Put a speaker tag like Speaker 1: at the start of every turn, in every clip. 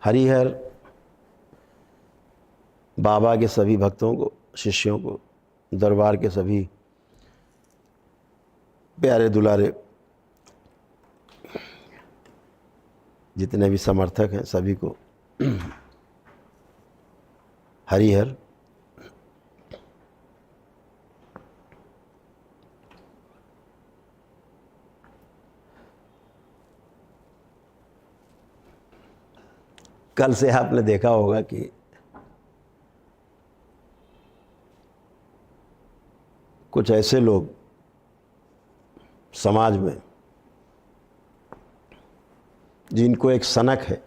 Speaker 1: हरिहर बाबा के सभी भक्तों को, शिष्यों को, दरबार के सभी प्यारे दुलारे जितने भी समर्थक हैं सभी को हरिहर। कल से आपने देखा होगा कि कुछ ऐसे लोग समाज में जिनको एक सनक है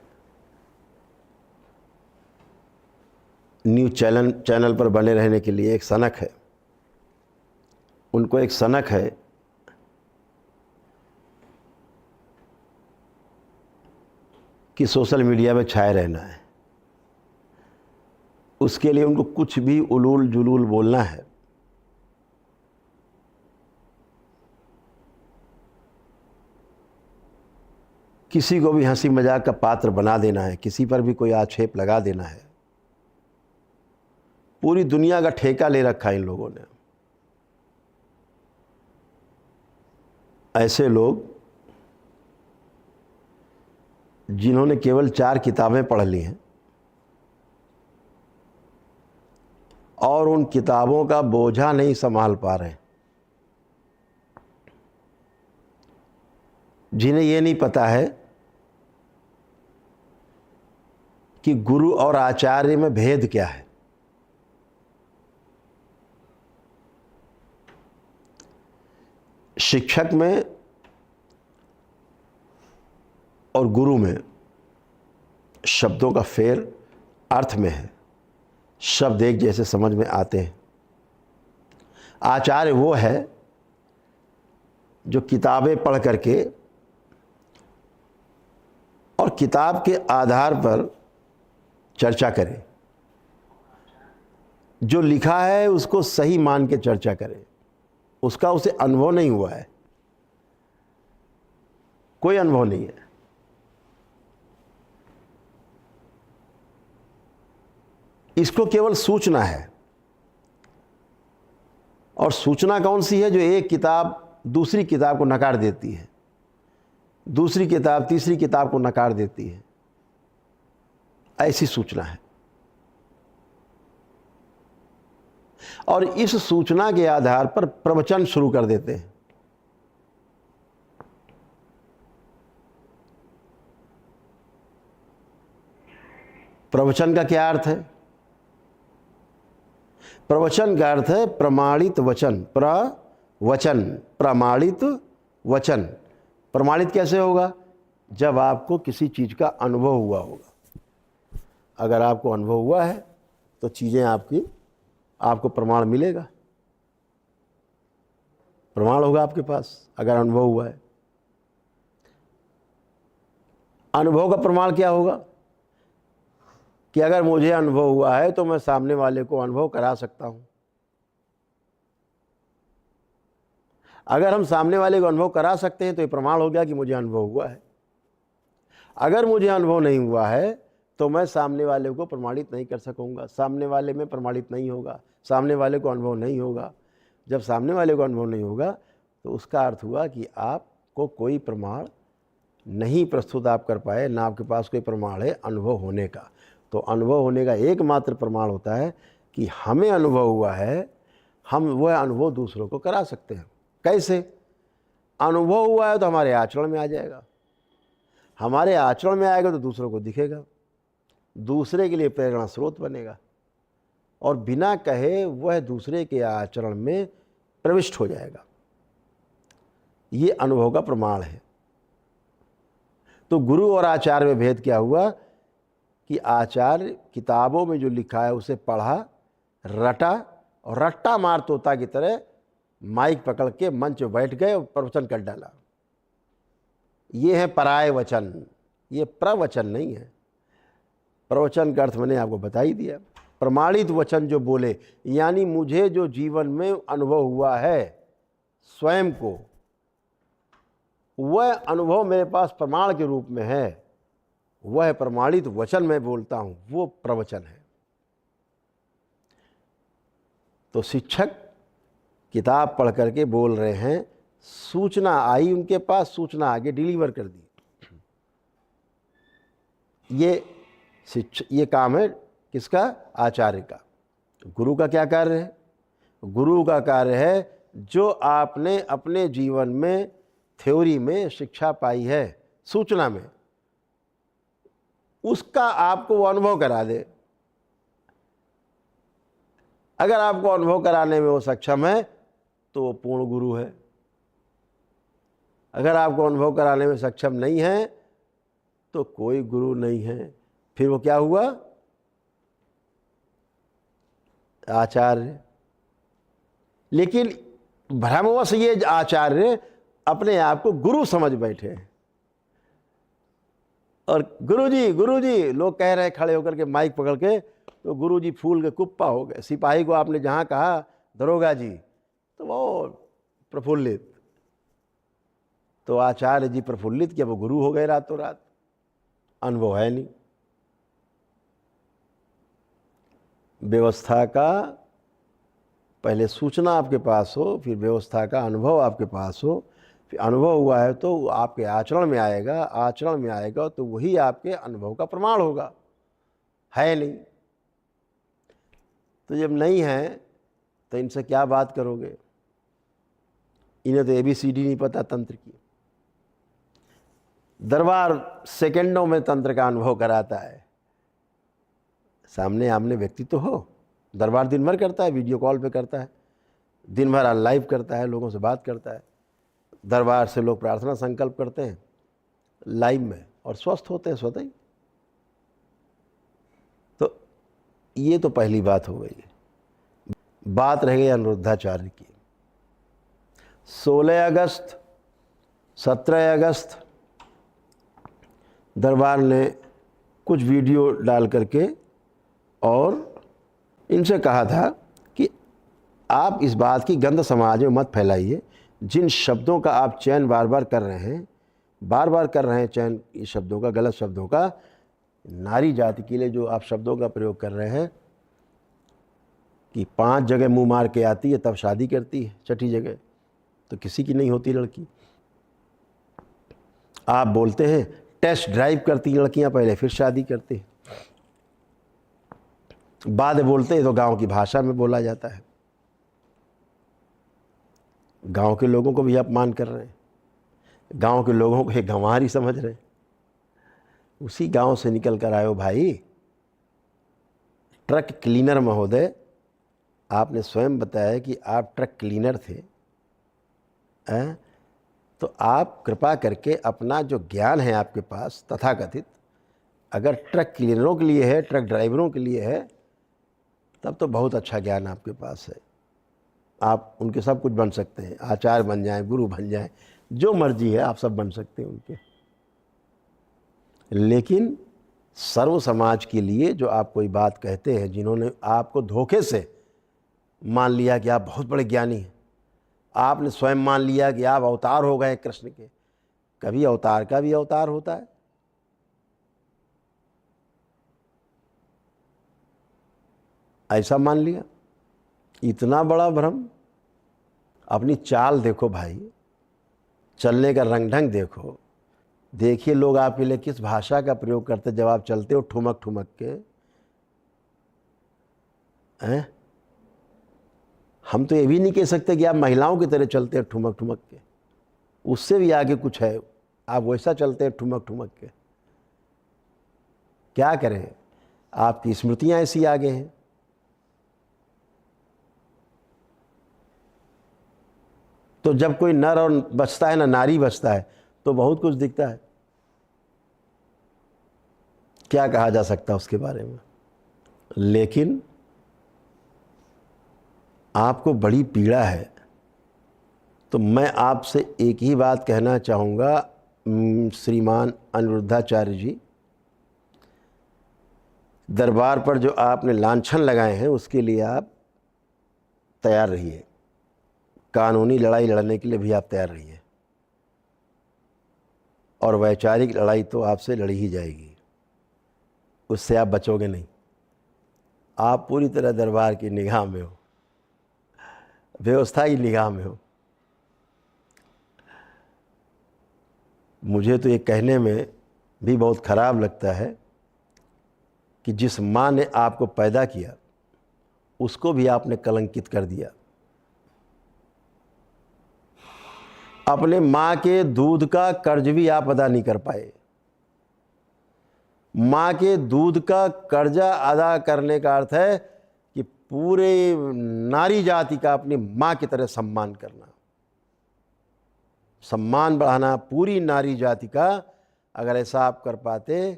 Speaker 1: न्यूज़ चैनल पर बने रहने के लिए, एक सनक है, उनको एक सनक है कि सोशल मीडिया में छाए रहना है। उसके लिए उनको कुछ भी उलूल जुलूल बोलना है, किसी को भी हंसी मजाक का पात्र बना देना है, किसी पर भी कोई आक्षेप लगा देना है। पूरी दुनिया का ठेका ले रखा है इन लोगों ने। ऐसे लोग जिन्होंने केवल 4 किताबें पढ़ ली हैं और उन किताबों का बोझा नहीं संभाल पा रहे, जिन्हें ये नहीं पता है कि गुरु और आचार्य में भेद क्या है। शिक्षक में और गुरु में शब्दों का फेर अर्थ में है, शब्द एक जैसे समझ में आते हैं। आचार्य वो है जो किताबें पढ़ करके और किताब के आधार पर चर्चा करे, जो लिखा है उसको सही मान के चर्चा करे। उसका उसे अनुभव नहीं हुआ है, कोई अनुभव नहीं है। इसको केवल सूचना है। और सूचना कौन सी है? जो एक किताब दूसरी किताब को नकार देती है, दूसरी किताब तीसरी किताब को नकार देती है, ऐसी सूचना है। और इस सूचना के आधार पर प्रवचन शुरू कर देते हैं। प्रवचन का क्या अर्थ है? प्रवचन का अर्थ है प्रमाणित वचन। प्रवचन, प्रमाणित वचन। प्रमाणित कैसे होगा? जब आपको किसी चीज का अनुभव हुआ होगा। अगर आपको अनुभव हुआ है तो चीजें आपको प्रमाण मिलेगा, प्रमाण होगा आपके पास अगर अनुभव हुआ है। अनुभव का प्रमाण क्या होगा? कि अगर मुझे अनुभव हुआ है तो मैं सामने वाले को अनुभव करा सकता हूं। अगर हम सामने वाले को अनुभव करा सकते हैं तो ये प्रमाण हो गया कि मुझे अनुभव हुआ है। अगर मुझे अनुभव नहीं हुआ है तो मैं सामने वाले को प्रमाणित नहीं कर सकूंगा, सामने वाले में प्रमाणित नहीं होगा, सामने वाले को अनुभव नहीं होगा। जब सामने वाले को अनुभव नहीं होगा तो उसका अर्थ हुआ कि आपको कोई प्रमाण नहीं प्रस्तुत आप कर पाए, ना आपके पास कोई प्रमाण है अनुभव होने का। तो अनुभव होने का एकमात्र प्रमाण होता है कि हमें अनुभव हुआ है, हम वह अनुभव दूसरों को करा सकते हैं। कैसे? अनुभव हुआ है तो हमारे आचरण में आ जाएगा, हमारे आचरण में आएगा तो दूसरों को दिखेगा, दूसरे के लिए प्रेरणा स्रोत बनेगा और बिना कहे वह दूसरे के आचरण में प्रविष्ट हो जाएगा। ये अनुभव का प्रमाण है। तो गुरु और आचार्य में भेद क्या हुआ? कि आचार्य किताबों में जो लिखा है उसे पढ़ा, रटा और रट्टा मार तोता की तरह माइक पकड़ के मंच पर बैठ गए और प्रवचन कर डाला। ये है पराय वचन, ये प्रवचन नहीं है। प्रवचन का अर्थ मैंने आपको बता ही दिया। प्रमाणित वचन जो बोले, यानी मुझे जो जीवन में अनुभव हुआ है स्वयं को, वह अनुभव मेरे पास प्रमाण के रूप में है, वह प्रमाणित वचन मैं बोलता हूं, वो प्रवचन है। तो शिक्षक किताब पढ़ करके बोल रहे हैं, सूचना आई उनके पास, सूचना आगे डिलीवर कर दी। ये काम है किसका? आचार्य का। गुरु का क्या कार्य है? गुरु का कार्य है जो आपने अपने जीवन में थ्योरी में शिक्षा पाई है, सूचना में, उसका आपको वो अनुभव करा दे। अगर आपको अनुभव कराने में वो सक्षम है तो वो पूर्ण गुरु है। अगर आपको अनुभव कराने में सक्षम नहीं है तो कोई गुरु नहीं है। फिर वो क्या हुआ? आचार्य। लेकिन भ्रमवश ये आचार्य अपने आप को गुरु समझ बैठे हैं। और गुरुजी लोग कह रहे हैं खड़े होकर के माइक पकड़ के, तो गुरुजी फूल के कुप्पा हो गए। सिपाही को आपने जहां कहा दरोगा जी, तो वो प्रफुल्लित। तो आचार्य जी प्रफुल्लित, क्या वो गुरु हो गए रातों रात? अनुभव है नहीं। व्यवस्था का पहले सूचना आपके पास हो, फिर व्यवस्था का अनुभव आपके पास हो, फिर अनुभव हुआ है तो आपके आचरण में आएगा, आचरण में आएगा तो वही आपके अनुभव का प्रमाण होगा। है नहीं, तो जब नहीं है तो इनसे क्या बात करोगे? इन्हें तो ABCD नहीं पता तंत्र की। दरबार सेकंडों में तंत्र का अनुभव कराता है। सामने आमने व्यक्ति तो हो। दरबार दिन भर करता है, वीडियो कॉल पे करता है, दिन भर लाइव करता है, लोगों से बात करता है। दरबार से लोग प्रार्थना संकल्प करते हैं लाइव में और स्वस्थ होते हैं स्वतः ही। तो ये तो पहली बात हो गई। बात रह गई अनिरुद्धाचार्य की। 16 अगस्त 17 अगस्त दरबार ने कुछ वीडियो डाल करके और इनसे कहा था कि आप इस बात की गंध समाज में मत फैलाइए। जिन शब्दों का आप चयन बार बार कर रहे हैं चयन इस शब्दों का, गलत शब्दों का, नारी जाति के लिए जो आप शब्दों का प्रयोग कर रहे हैं कि 5 जगह मुंह मार के आती है तब शादी करती है, 6ठी जगह तो किसी की नहीं होती लड़की। आप बोलते हैं टेस्ट ड्राइव करती लड़कियां पहले, फिर शादी करती हैं। बाद बोलते हैं तो गांव की भाषा में बोला जाता है। गांव के लोगों को भी अपमान कर रहे हैं, गांव के लोगों को एक गंवारी समझ रहे हैं। उसी गांव से निकल कर आए हो भाई। ट्रक क्लीनर महोदय, आपने स्वयं बताया कि आप ट्रक क्लीनर थे। तो आप कृपा करके अपना जो ज्ञान है आपके पास तथाकथित, अगर ट्रक क्लीनरों के लिए है, ट्रक ड्राइवरों के लिए है, तब तो बहुत अच्छा ज्ञान आपके पास है। आप उनके सब कुछ बन सकते हैं, आचार्य बन जाएं, गुरु बन जाएं, जो मर्जी है आप सब बन सकते हैं उनके। लेकिन सर्व समाज के लिए जो आप कोई बात कहते हैं, जिन्होंने आपको धोखे से मान लिया कि आप बहुत बड़े ज्ञानी हैं, आपने स्वयं मान लिया कि आप अवतार हो गए कृष्ण के। कभी अवतार का भी अवतार होता है? ऐसा मान लिया। इतना बड़ा भ्रम। अपनी चाल देखो भाई, चलने का रंग ढंग देखो। देखिए लोग आपके लिए किस भाषा का प्रयोग करते जब आप चलते हो ठुमक ठुमक के। हैं? हम तो ये भी नहीं कह सकते कि आप महिलाओं की तरह चलते हैं ठुमक ठुमक के, उससे भी आगे कुछ है। आप वैसा चलते हैं ठुमक ठुमक के। क्या करें, आपकी स्मृतियां ऐसी आगे हैं। तो जब कोई नर और बचता है ना नारी बचता है तो बहुत कुछ दिखता है। क्या कहा जा सकता है उसके बारे में। लेकिन आपको बड़ी पीड़ा है, तो मैं आपसे एक ही बात कहना चाहूँगा, श्रीमान अनिरुद्धाचार्य जी, दरबार पर जो आपने लांछन लगाए हैं उसके लिए आप तैयार रहिए। कानूनी लड़ाई लड़ने के लिए भी आप तैयार रहिए। और वैचारिक लड़ाई तो आपसे लड़ी ही जाएगी, उससे आप बचोगे नहीं। आप पूरी तरह दरबार की निगाह में हो, व्यवस्था की निगाह में हो। मुझे तो ये कहने में भी बहुत खराब लगता है कि जिस माँ ने आपको पैदा किया उसको भी आपने कलंकित कर दिया। अपने माँ के दूध का कर्ज भी आप अदा नहीं कर पाए। माँ के दूध का कर्जा अदा करने का अर्थ है कि पूरे नारी जाति का अपनी माँ की तरह सम्मान करना, सम्मान बढ़ाना पूरी नारी जाति का। अगर ऐसा आप कर पाते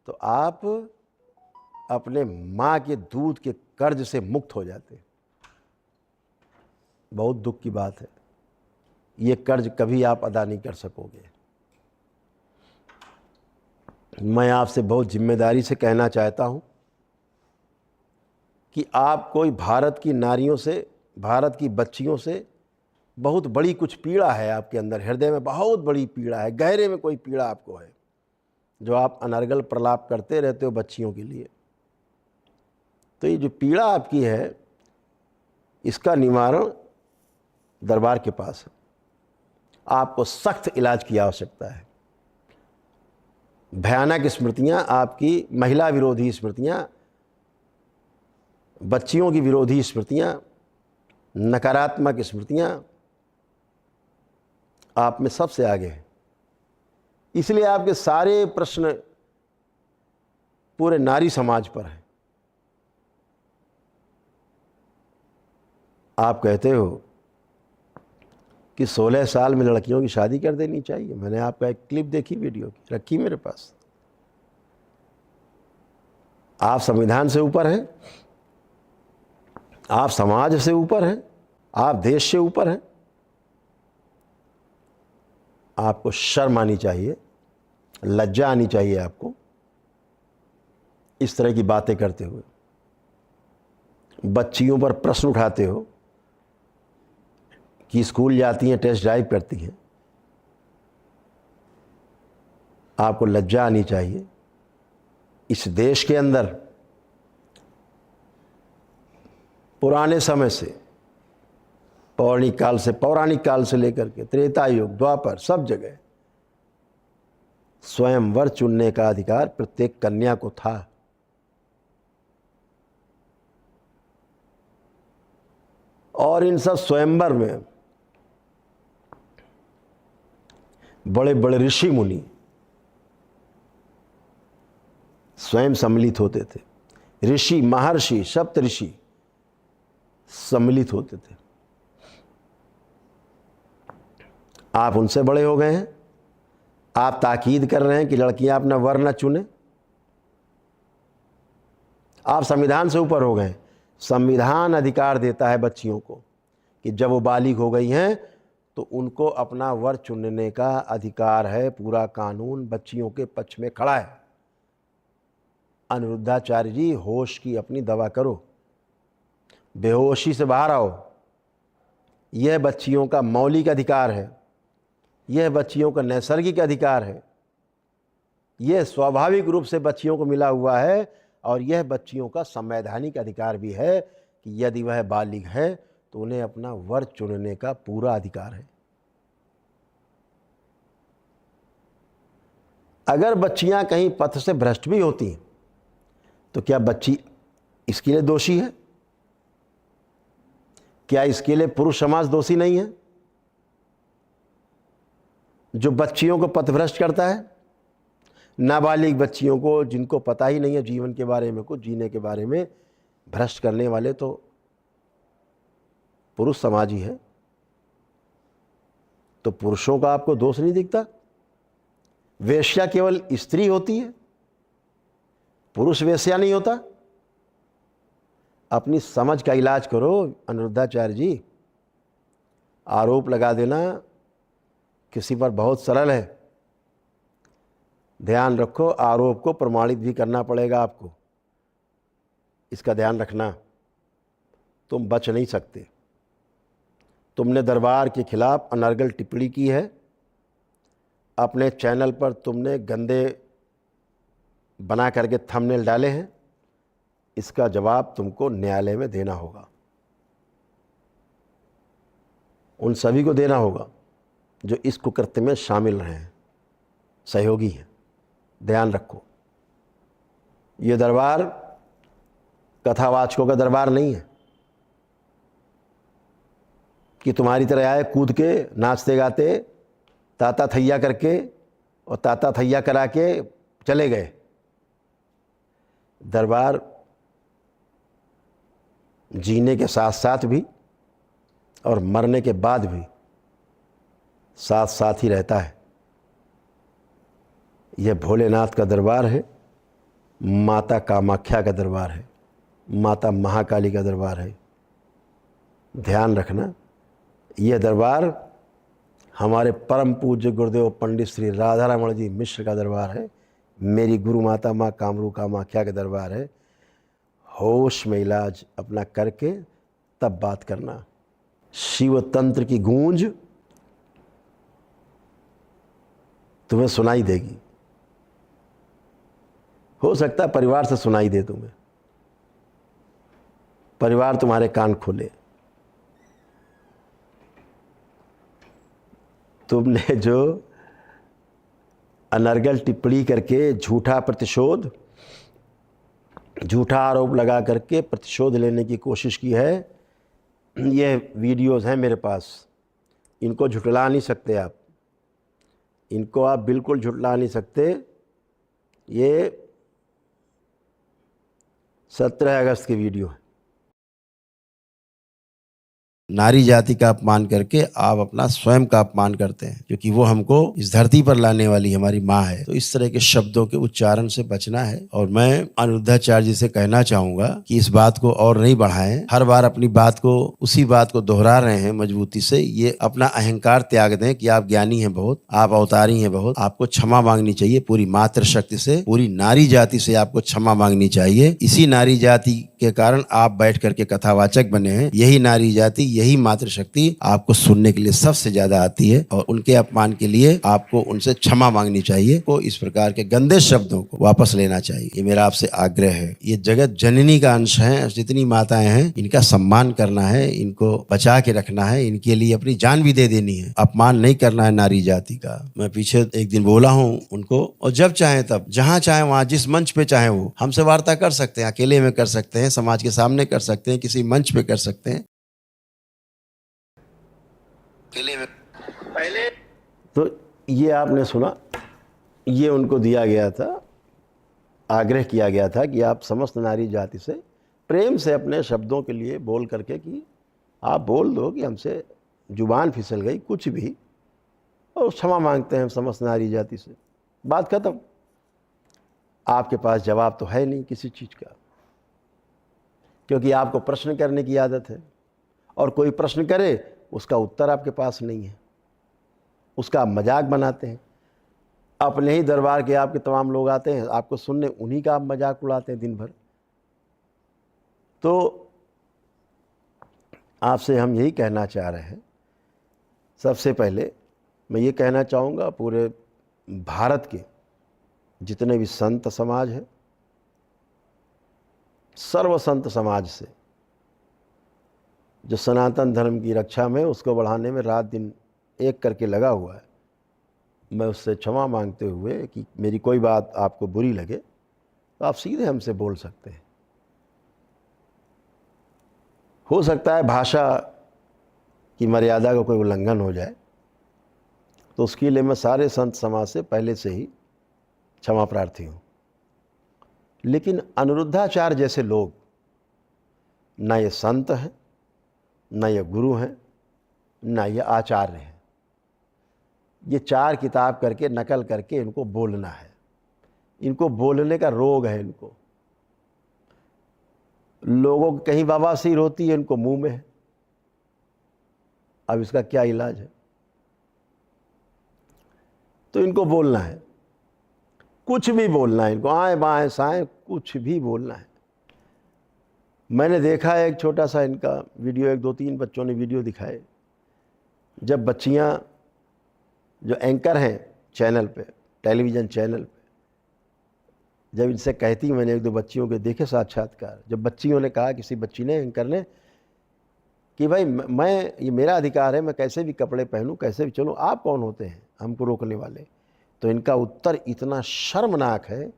Speaker 1: तो आप अपने माँ के दूध के कर्ज से मुक्त हो जाते। बहुत दुख की बात है, ये कर्ज कभी आप अदा नहीं कर सकोगे। मैं आपसे बहुत जिम्मेदारी से कहना चाहता हूँ कि आप कोई भारत की नारियों से, भारत की बच्चियों से बहुत बड़ी कुछ पीड़ा है आपके अंदर, हृदय में बहुत बड़ी पीड़ा है, गहरे में कोई पीड़ा आपको है जो आप अनर्गल प्रलाप करते रहते हो बच्चियों के लिए। तो ये जो पीड़ा आपकी है इसका निवारण दरबार के पास है। आपको सख्त इलाज की आवश्यकता है। भयानक स्मृतियाँ, आपकी महिला विरोधी स्मृतियाँ, बच्चियों की विरोधी स्मृतियाँ, नकारात्मक स्मृतियाँ आप में सबसे आगे हैं। इसलिए आपके सारे प्रश्न पूरे नारी समाज पर हैं। आप कहते हो कि 16 साल में लड़कियों की शादी कर देनी चाहिए। मैंने आपका एक क्लिप देखी, वीडियो की, रखी मेरे पास। आप संविधान से ऊपर हैं, आप समाज से ऊपर हैं, आप देश से ऊपर हैं। आपको शर्म आनी चाहिए, लज्जा आनी चाहिए आपको इस तरह की बातें करते हुए। बच्चियों पर प्रश्न उठाते हो कि स्कूल जाती हैं, टेस्ट ड्राइव करती हैं। आपको लज्जा आनी चाहिए। इस देश के अंदर पुराने समय से, पौराणिक काल से लेकर के त्रेता युग, द्वापर, सब जगह स्वयंवर चुनने का अधिकार प्रत्येक कन्या को था। और इन सब स्वयंवर में बड़े बड़े ऋषि मुनि स्वयं सम्मिलित होते थे। ऋषि, महर्षि, सप्त ऋषि सम्मिलित होते थे। आप उनसे बड़े हो गए हैं। आप ताकीद कर रहे हैं कि लड़कियां अपना वर न चुने। आप संविधान से ऊपर हो गए। संविधान अधिकार देता है बच्चियों को कि जब वो बालिग हो गई हैं तो उनको अपना वर चुनने का अधिकार है। पूरा कानून बच्चियों के पक्ष में खड़ा है। अनिरुद्धाचार्य जी, होश की अपनी दवा करो, बेहोशी से बाहर आओ। यह बच्चियों का मौलिक अधिकार है, यह बच्चियों का नैसर्गिक अधिकार है, यह स्वाभाविक रूप से बच्चियों को मिला हुआ है। और यह बच्चियों का संवैधानिक अधिकार भी है कि यदि वह बालिग है तो उन्हें अपना वर चुनने का पूरा अधिकार है। अगर बच्चियां कहीं पथ से भ्रष्ट भी होती हैं तो क्या बच्ची इसके लिए दोषी है? क्या इसके लिए पुरुष समाज दोषी नहीं है जो बच्चियों को पथभ्रष्ट करता है? नाबालिग बच्चियों को, जिनको पता ही नहीं है जीवन के बारे में, कुछ जीने के बारे में, भ्रष्ट करने वाले तो पुरुष समाज ही है। तो पुरुषों का आपको दोष नहीं दिखता? वेश्या केवल स्त्री होती है, पुरुष वेश्या नहीं होता? अपनी समझ का इलाज करो अनिरुद्धाचार्य जी। आरोप लगा देना किसी पर बहुत सरल है। ध्यान रखो, आरोप को प्रमाणित भी करना पड़ेगा आपको। इसका ध्यान रखना। तुम बच नहीं सकते। तुमने दरबार के खिलाफ अनर्गल टिप्पणी की है, अपने चैनल पर तुमने गंदे बना करके थंबनेल डाले हैं, इसका जवाब तुमको न्यायालय में देना होगा। उन सभी को देना होगा जो इस कुकृत्य में शामिल रहे हैं, सहयोगी हैं। ध्यान रखो, ये दरबार कथावाचकों का दरबार नहीं है कि तुम्हारी तरह आए कूद के नाचते गाते ताता थैया करके और ताता थैया करा के चले गए। दरबार जीने के साथ साथ भी और मरने के बाद भी साथ साथ ही रहता है। यह भोलेनाथ का दरबार है, माता कामाख्या का दरबार है, माता महाकाली का दरबार है। ध्यान रखना, यह दरबार हमारे परम पूज्य गुरुदेव पंडित श्री राधारमण जी मिश्र का दरबार है, मेरी गुरु माता माँ कामरू कामाख्या का दरबार है। होश में इलाज अपना करके तब बात करना। शिव तंत्र की गूंज तुम्हें सुनाई देगी। हो सकता है परिवार से सुनाई दे तुम्हें, परिवार तुम्हारे कान खोले। तुमने जो अनर्गल टिप्पणी करके झूठा प्रतिशोध, झूठा आरोप लगा करके प्रतिशोध लेने की कोशिश की है, ये वीडियोस हैं मेरे पास, इनको झुठला नहीं सकते आप, इनको आप बिल्कुल झुठला नहीं सकते। ये 17 अगस्त की वीडियो है। नारी जाति का अपमान करके आप अपना स्वयं का अपमान करते हैं, क्योंकि वो हमको इस धरती पर लाने वाली हमारी माँ है। तो इस तरह के शब्दों के उच्चारण से बचना है। और मैं अनिरुद्धाचार्य जी से कहना चाहूंगा कि इस बात को और नहीं बढ़ाएं। हर बार अपनी बात को, उसी बात को दोहरा रहे हैं मजबूती से। ये अपना अहंकार त्याग दें कि आप ज्ञानी हैं बहुत, आप अवतारी हैं बहुत। आपको क्षमा मांगनी चाहिए पूरी मातृशक्ति से, पूरी नारी जाति से आपको क्षमा मांगनी चाहिए। इसी नारी जाति के कारण आप बैठ करके कथावाचक बने हैं। यही नारी जाति, यही मातृशक्ति आपको सुनने के लिए सबसे ज्यादा आती है, और उनके अपमान के लिए आपको उनसे क्षमा मांगनी चाहिए। को इस प्रकार के गंदे शब्दों को वापस लेना चाहिए, ये मेरा आपसे आग्रह है। ये जगत जननी का अंश है, जितनी माताएं हैं इनका सम्मान करना है, इनको बचा के रखना है, इनके लिए अपनी जान भी दे देनी है। अपमान नहीं करना है नारी जाति का। मैं पीछे एक दिन बोला हूँ उनको, और जब चाहे तब, जहाँ चाहे वहाँ, जिस मंच पे चाहे वो हमसे वार्ता कर सकते हैं। अकेले में कर सकते हैं, समाज के सामने कर सकते हैं, किसी मंच पे कर सकते हैं। पहले तो ये आपने सुना, ये उनको दिया गया था, आग्रह किया गया था कि आप समस्त नारी जाति से प्रेम से अपने शब्दों के लिए बोल करके कि आप बोल दो कि हमसे जुबान फिसल गई, कुछ भी, और क्षमा मांगते हैं हम समस्त नारी जाति से। बात खत्म। आपके पास जवाब तो है नहीं किसी चीज़ का, क्योंकि आपको प्रश्न करने की आदत है, और कोई प्रश्न करे उसका उत्तर आपके पास नहीं है, उसका आप मजाक बनाते हैं। अपने ही दरबार के आपके तमाम लोग आते हैं आपको सुनने, उन्हीं का आप मजाक उड़ाते हैं दिन भर। तो आपसे हम यही कहना चाह रहे हैं। सबसे पहले मैं ये कहना चाहूँगा, पूरे भारत के जितने भी संत समाज है, सर्व संत समाज से, जो सनातन धर्म की रक्षा में, उसको बढ़ाने में रात दिन एक करके लगा हुआ है, मैं उससे क्षमा मांगते हुए कि मेरी कोई बात आपको बुरी लगे तो आप सीधे हमसे बोल सकते हैं। हो सकता है भाषा की मर्यादा का कोई उल्लंघन हो जाए, तो उसके लिए मैं सारे संत समाज से पहले से ही क्षमा प्रार्थी हूँ। लेकिन अनिरुद्धाचार्य जैसे लोग, न ये संत हैं, न ये गुरु हैं, न ये आचार्य हैं। ये 4 किताब करके, नकल करके इनको बोलना है। इनको बोलने का रोग है। इनको, लोगों को कहीं बवासीर होती है, इनको मुंह में है। अब इसका क्या इलाज है? तो इनको बोलना है, कुछ भी बोलना है इनको, आए बाएं साएं कुछ भी बोलना है। मैंने देखा है एक छोटा सा इनका वीडियो, 1-2-3 बच्चों ने वीडियो दिखाए, जब बच्चियां जो एंकर हैं चैनल पे, टेलीविज़न चैनल पे, जब इनसे कहती, मैंने एक दो बच्चियों के देखे साक्षात्कार, जब बच्चियों ने कहा, किसी बच्ची ने, एंकर ने, कि भाई मैं, ये मेरा अधिकार है, मैं कैसे भी कपड़े पहनूं, कैसे भी चलूं, आप कौन होते हैं हमको रोकने वाले। तो इनका उत्तर इतना शर्मनाक है,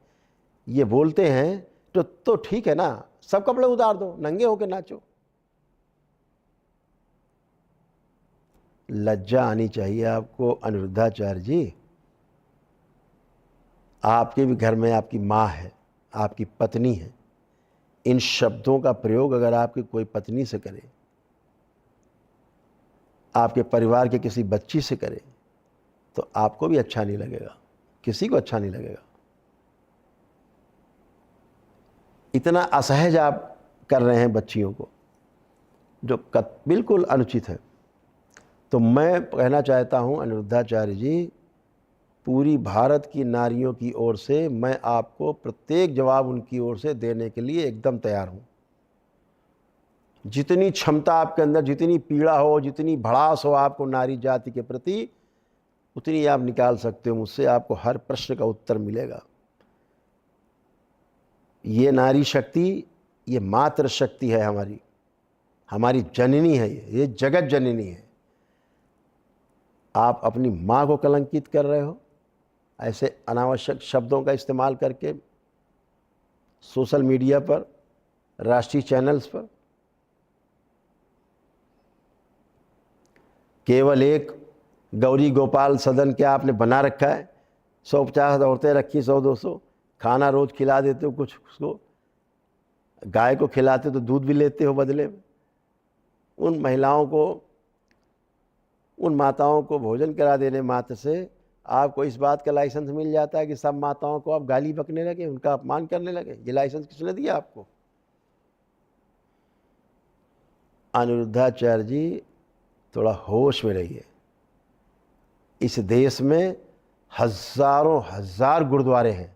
Speaker 1: ये बोलते हैं तो ठीक है ना, सब कपड़े उतार दो, नंगे होके नाचो। लज्जा आनी चाहिए आपको अनिरुद्धाचार्य जी। आपके भी घर में आपकी माँ है, आपकी पत्नी है, इन शब्दों का प्रयोग अगर आपकी कोई पत्नी से करे, आपके परिवार के किसी बच्ची से करे, तो आपको भी अच्छा नहीं लगेगा, किसी को अच्छा नहीं लगेगा। इतना असहज आप कर रहे हैं बच्चियों को, जो बिल्कुल अनुचित है। तो मैं कहना चाहता हूं अनिरुद्धाचार्य जी, पूरी भारत की नारियों की ओर से मैं आपको प्रत्येक जवाब उनकी ओर से देने के लिए एकदम तैयार हूं। जितनी क्षमता आपके अंदर, जितनी पीड़ा हो, जितनी भड़ास हो आपको नारी जाति के प्रति, उतनी आप निकाल सकते हो मुझसे, आपको हर प्रश्न का उत्तर मिलेगा। ये नारी शक्ति, ये मातृ शक्ति है हमारी, हमारी जननी है, ये जगत जननी है। आप अपनी माँ को कलंकित कर रहे हो ऐसे अनावश्यक शब्दों का इस्तेमाल करके, सोशल मीडिया पर, राष्ट्रीय चैनल्स पर। केवल एक गौरी गोपाल सदन के आपने बना रखा है, 150 औरतें रखी, 100-200, खाना रोज खिला देते हो, कुछ उसको गाय को खिलाते तो दूध भी लेते हो बदले में। उन महिलाओं को, उन माताओं को भोजन करा देने मात्र से आपको इस बात का लाइसेंस मिल जाता है कि सब माताओं को आप गाली बकने लगे, उनका अपमान करने लगे। ये लाइसेंस किसने दिया आपको? अनिरुद्धाचार्य जी, थोड़ा होश में रहिए। इस देश में हजारों हजार गुरुद्वारे हैं,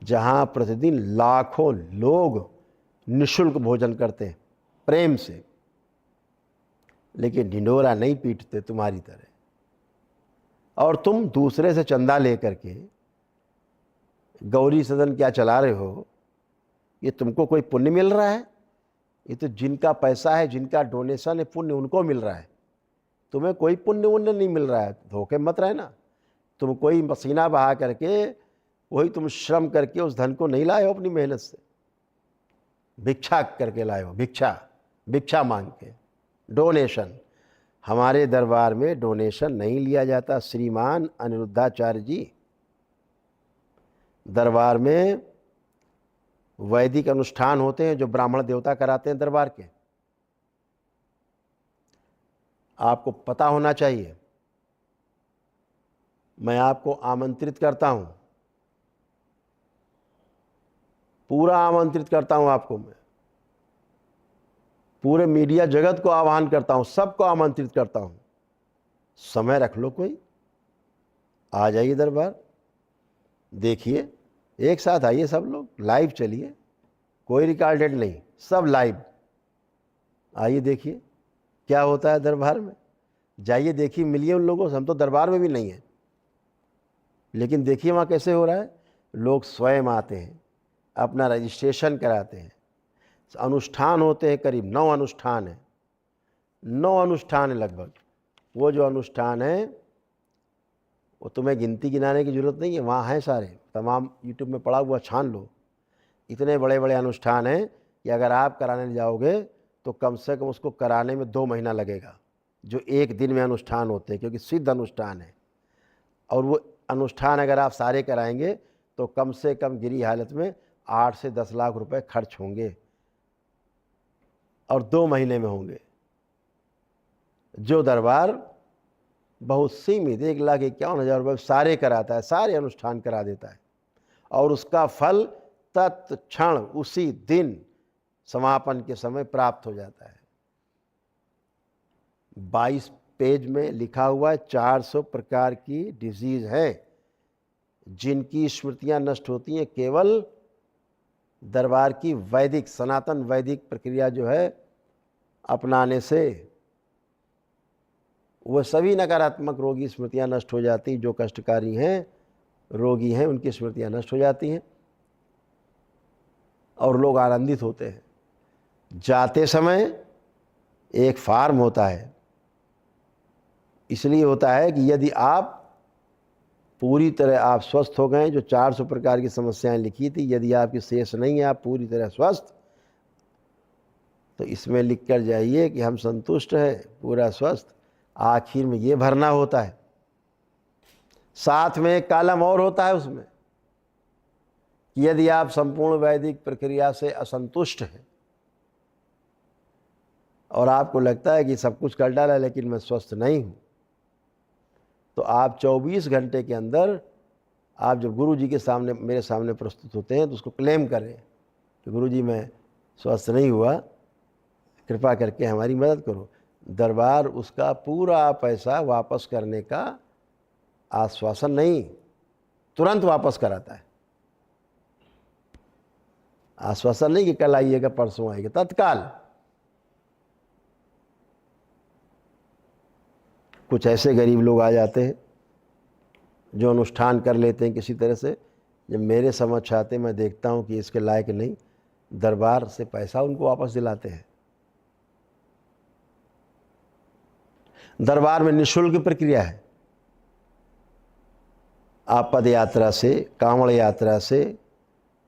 Speaker 1: जहां प्रतिदिन लाखों लोग निःशुल्क भोजन करते हैं प्रेम से, लेकिन ढिंढोरा नहीं पीटते तुम्हारी तरह। और तुम दूसरे से चंदा लेकर के गौरी सदन क्या चला रहे हो? ये तुमको कोई पुण्य मिल रहा है? ये तो जिनका पैसा है, जिनका डोनेशन है, पुण्य उनको मिल रहा है, तुम्हें कोई पुण्य उन्य नहीं मिल रहा है। धोखे मत रहना। तुम कोई पसीना बहा करके, वही तुम श्रम करके उस धन को नहीं लाए हो अपनी मेहनत से, भिक्षा करके लाए हो, भिक्षा मांग के, डोनेशन। हमारे दरबार में डोनेशन नहीं लिया जाता श्रीमान अनिरुद्धाचार्य जी। दरबार में वैदिक अनुष्ठान होते हैं जो ब्राह्मण देवता कराते हैं दरबार के, आपको पता होना चाहिए। मैं आपको आमंत्रित करता हूं, पूरा आमंत्रित करता हूं आपको, मैं पूरे मीडिया जगत को आह्वान करता हूं, सबको आमंत्रित करता हूं। समय रख लो, कोई आ जाइए दरबार, देखिए, एक साथ आइए सब लोग, लाइव चलिए, कोई रिकॉर्डेड नहीं, सब लाइव आइए, देखिए क्या होता है दरबार में। जाइए, देखिए, मिलिए उन लोगों से। हम तो दरबार में भी नहीं है, लेकिन देखिए वहाँ कैसे हो रहा है। लोग स्वयं आते हैं, अपना रजिस्ट्रेशन कराते हैं, अनुष्ठान होते हैं, करीब 9 अनुष्ठान है, 9 अनुष्ठान है लगभग। वो जो अनुष्ठान है वो तुम्हें गिनती गिनाने की ज़रूरत नहीं है, वहाँ हैं सारे, तमाम यूट्यूब में पड़ा हुआ, छान लो। इतने बड़े बड़े अनुष्ठान हैं कि अगर आप कराने जाओगे तो कम से कम उसको कराने में 2 महीना लगेगा, जो एक दिन में अनुष्ठान होते हैं, क्योंकि सिद्ध अनुष्ठान है। और वो अनुष्ठान अगर आप सारे कराएंगे तो कम से कम गिरी हालत में 8 से 10 लाख रुपए खर्च होंगे, और 2 महीने में होंगे। जो दरबार बहुत सीमित 1,51,000 रुपये सारे कराता है, सारे अनुष्ठान करा देता है, और उसका फल तत्क्षण उसी दिन समापन के समय प्राप्त हो जाता है। 22 पेज में लिखा हुआ है 400 प्रकार की डिजीज है जिनकी स्मृतियां नष्ट होती हैं केवल दरबार की वैदिक, सनातन वैदिक प्रक्रिया जो है अपनाने से। वह सभी नकारात्मक रोगी स्मृतियां नष्ट हो जाती, जो कष्टकारी हैं, रोगी हैं, उनकी स्मृतियां नष्ट हो जाती हैं और लोग आनंदित होते हैं। जाते समय एक फार्म होता है, इसलिए होता है कि यदि आप पूरी तरह आप स्वस्थ हो गए, जो 400 प्रकार की समस्याएं लिखी थी, यदि आपकी शेष नहीं है, आप पूरी तरह स्वस्थ, तो इसमें लिख कर जाइए कि हम संतुष्ट हैं, पूरा स्वस्थ। आखिर में ये भरना होता है। साथ में एक कॉलम और होता है उसमें कि यदि आप संपूर्ण वैदिक प्रक्रिया से असंतुष्ट हैं और आपको लगता है कि सब कुछ कर डाला लेकिन मैं स्वस्थ नहीं हूं, तो आप 24 घंटे के अंदर आप जब गुरु जी के सामने, मेरे सामने प्रस्तुत होते हैं, तो उसको क्लेम करें कि गुरु जी मैं स्वस्थ नहीं हुआ, कृपा करके हमारी मदद करो। दरबार उसका पूरा पैसा वापस करने का आश्वासन नहीं, तुरंत वापस कराता है। आश्वासन नहीं कि कल आइएगा, परसों आइएगा, तत्काल। कुछ ऐसे गरीब लोग आ जाते हैं जो अनुष्ठान कर लेते हैं किसी तरह से, जब मेरे समक्ष आते मैं देखता हूं कि इसके लायक नहीं, दरबार से पैसा उनको वापस दिलाते हैं। दरबार में निःशुल्क प्रक्रिया है। आप पद यात्रा से, कांवड़ यात्रा से,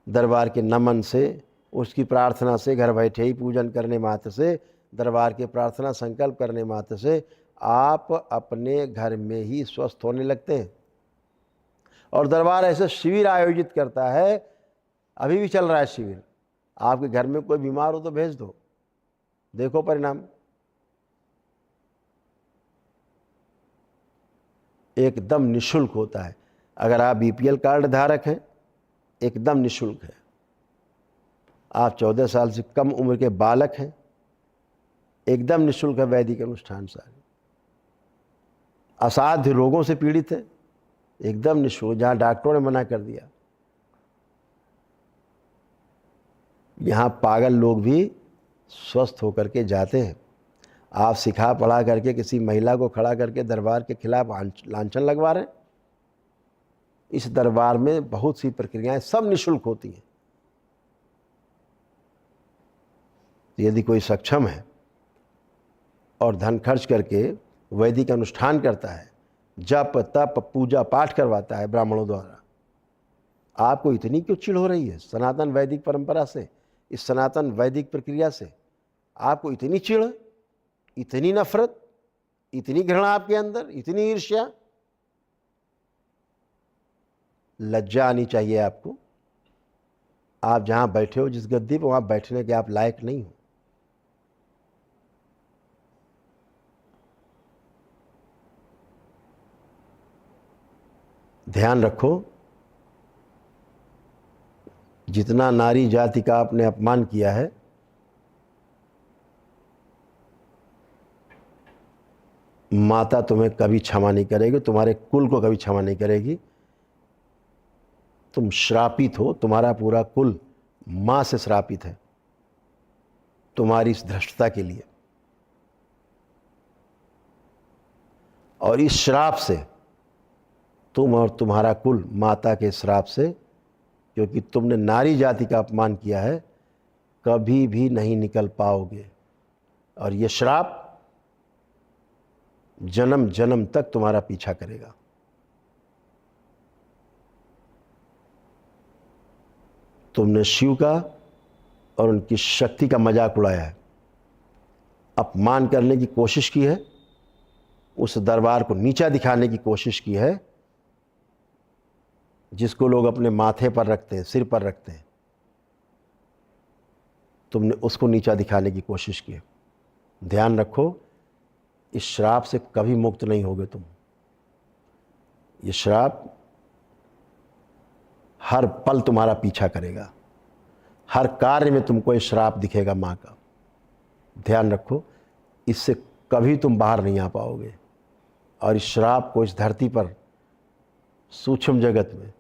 Speaker 1: दरबार के नमन से, उसकी प्रार्थना से, घर बैठे ही पूजन करने मात्र से, दरबार के प्रार्थना संकल्प करने मात्र से आप अपने घर में ही स्वस्थ होने लगते हैं। और दरबार ऐसे शिविर आयोजित करता है, अभी भी चल रहा है शिविर। आपके घर में कोई बीमार हो तो भेज दो, देखो परिणाम। एकदम निःशुल्क होता है। अगर आप बीपीएल कार्ड धारक हैं, एकदम निःशुल्क है। आप 14 साल से कम उम्र के बालक हैं, एकदम निःशुल्क है वैदिक अनुष्ठान सारे। असाध्य रोगों से पीड़ित है, एकदम निःशुल्क, जहां डॉक्टरों ने मना कर दिया। यहां पागल लोग भी स्वस्थ होकर के जाते हैं। आप सिखा पढ़ा करके किसी महिला को खड़ा करके दरबार के खिलाफ लांछन लगवा रहे हैं। इस दरबार में बहुत सी प्रक्रियाएं सब निःशुल्क होती हैं। यदि कोई सक्षम है और धन खर्च करके वैदिक अनुष्ठान करता है, जप तप पूजा पाठ करवाता है ब्राह्मणों द्वारा, आपको इतनी क्यों चिढ़ हो रही है सनातन वैदिक परंपरा से, इस सनातन वैदिक प्रक्रिया से? आपको इतनी चिढ़, इतनी नफरत, इतनी घृणा आपके अंदर, इतनी ईर्ष्या? लज्जा आनी चाहिए आपको। आप जहां बैठे हो, जिस गद्दी पर, वहां बैठने के आप लायक नहीं हो। ध्यान रखो, जितना नारी जाति का आपने अपमान किया है, माता तुम्हें कभी क्षमा नहीं करेगी, तुम्हारे कुल को कभी क्षमा नहीं करेगी। तुम श्रापित हो, तुम्हारा पूरा कुल मां से श्रापित है तुम्हारी इस धृष्टता के लिए। और इस श्राप से, तुम और तुम्हारा कुल माता के श्राप से, क्योंकि तुमने नारी जाति का अपमान किया है, कभी भी नहीं निकल पाओगे। और ये श्राप जन्म जन्म तक तुम्हारा पीछा करेगा। तुमने शिव का और उनकी शक्ति का मजाक उड़ाया है, अपमान करने की कोशिश की है, उस दरबार को नीचा दिखाने की कोशिश की है जिसको लोग अपने माथे पर रखते हैं, सिर पर रखते हैं। तुमने उसको नीचा दिखाने की कोशिश की है। ध्यान रखो, इस श्राप से कभी मुक्त नहीं होगे तुम। ये श्राप हर पल तुम्हारा पीछा करेगा, हर कार्य में तुमको ये श्राप दिखेगा मां का। ध्यान रखो, इससे कभी तुम बाहर नहीं आ पाओगे। और इस श्राप को इस धरती पर, सूक्ष्म जगत में,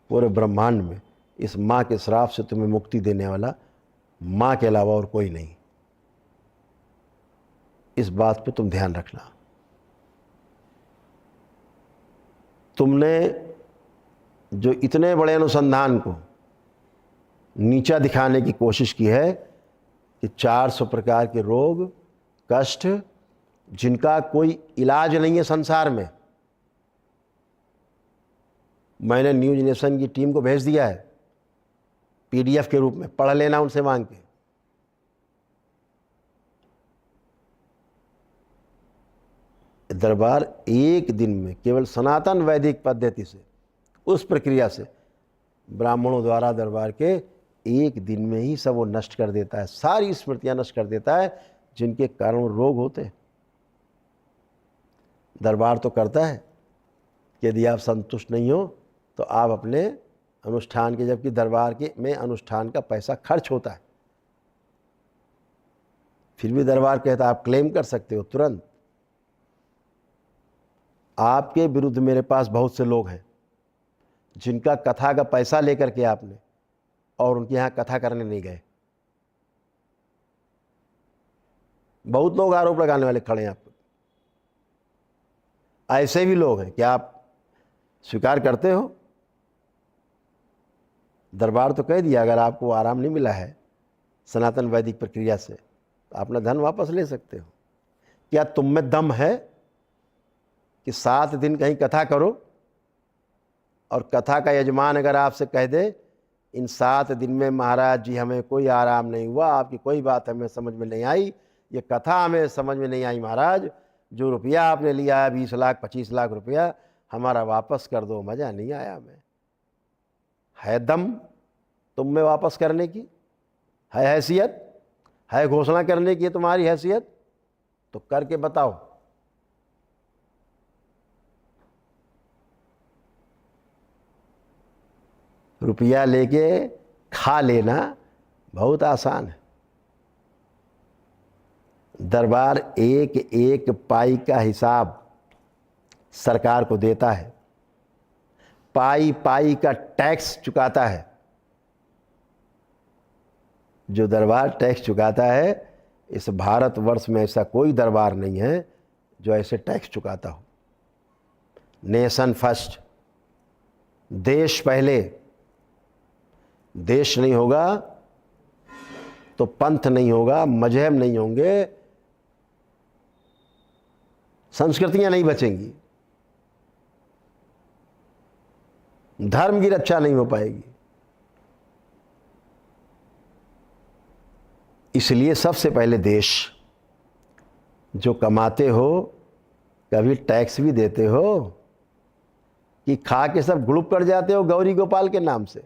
Speaker 1: पूरे ब्रह्मांड में, इस मां के श्राप से तुम्हें मुक्ति देने वाला मां के अलावा और कोई नहीं। इस बात पे तुम ध्यान रखना। तुमने जो इतने बड़े अनुसंधान को नीचा दिखाने की कोशिश की है कि 400 प्रकार के रोग, कष्ट, जिनका कोई इलाज नहीं है संसार में, मैंने न्यूज नेशन की टीम को भेज दिया है PDF के रूप में, पढ़ लेना उनसे मांग के। दरबार एक दिन में केवल सनातन वैदिक पद्धति से, उस प्रक्रिया से ब्राह्मणों द्वारा दरबार के एक दिन में ही सब वो नष्ट कर देता है, सारी स्मृतियां नष्ट कर देता है जिनके कारण रोग होते हैं। दरबार तो करता है कि यदि आप संतुष्ट नहीं हो तो आप अपने अनुष्ठान के, जबकि दरबार के में अनुष्ठान का पैसा खर्च होता है, फिर भी दरबार कहता है आप क्लेम कर सकते हो तुरंत। आपके विरुद्ध मेरे पास बहुत से लोग हैं जिनका कथा का पैसा लेकर के आपने और उनके यहाँ कथा करने नहीं गए। बहुत लोग आरोप लगाने वाले खड़े हैं आप, ऐसे भी लोग हैं। क्या आप स्वीकार करते हो? दरबार तो कह दिया अगर आपको आराम नहीं मिला है सनातन वैदिक प्रक्रिया से तो अपना धन वापस ले सकते हो। क्या तुम में दम है कि 7 दिन कहीं कथा करो और कथा का यजमान अगर आपसे कह दे इन 7 दिन में महाराज जी हमें कोई आराम नहीं हुआ, आपकी कोई बात हमें समझ में नहीं आई, ये कथा हमें समझ में नहीं आई महाराज, जो रुपया आपने लिया है 20 लाख 25 लाख रुपया हमारा वापस कर दो, मज़ा नहीं आया हमें। है दम तुम में वापस करने की? है हैसियत? है घोषणा करने की तुम्हारी हैसियत? तो करके बताओ। रुपया लेके खा लेना बहुत आसान है। दरबार एक एक पाई का हिसाब सरकार को देता है, पाई पाई का टैक्स चुकाता है। जो दरबार टैक्स चुकाता है, इस भारतवर्ष में ऐसा कोई दरबार नहीं है जो ऐसे टैक्स चुकाता हो। नेशन फर्स्ट, देश पहले। देश नहीं होगा तो पंथ नहीं होगा, मजहब नहीं होंगे, संस्कृतियां नहीं बचेंगी, धर्म की रक्षा नहीं हो पाएगी। इसलिए सबसे पहले देश, जो कमाते हो कभी टैक्स भी देते हो कि खा के सब ग्रुप कर जाते हो गौरी गोपाल के नाम से?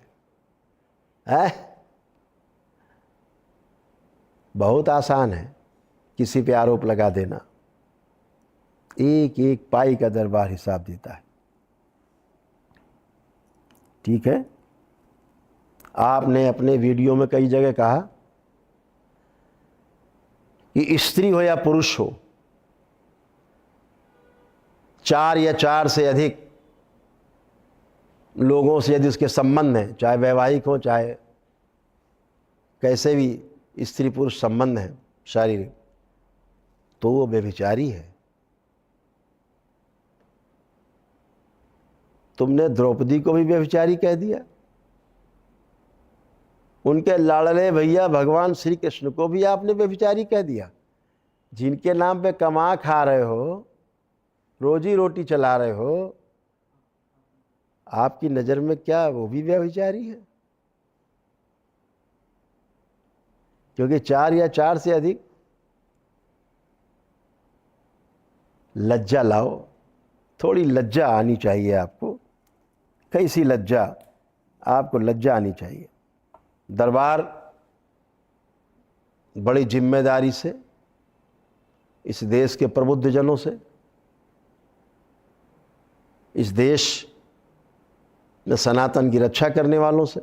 Speaker 1: है बहुत आसान है किसी पे आरोप लगा देना। एक एक पाई का दरबार हिसाब देता है। ठीक है, आपने अपने वीडियो में कई जगह कहा कि स्त्री हो या पुरुष हो, 4 या 4 से अधिक लोगों से यदि उसके संबंध हैं, चाहे वैवाहिक हो चाहे कैसे भी स्त्री पुरुष संबंध हैं शारीरिक, तो वो व्यभिचारी है। तुमने द्रौपदी को भी व्यभिचारी कह दिया, उनके लाडले भैया भगवान श्री कृष्ण को भी आपने व्यभिचारी कह दिया। जिनके नाम पे कमा खा रहे हो, रोजी रोटी चला रहे हो, आपकी नज़र में क्या वो भी व्यभिचारी है? क्योंकि 4 या 4 से अधिक। लज्जा लाओ, थोड़ी लज्जा आनी चाहिए आपको। कैसी लज्जा? आपको लज्जा आनी चाहिए। दरबार बड़ी जिम्मेदारी से इस देश के प्रबुद्ध जनों से, इस देश में सनातन की रक्षा करने वालों से,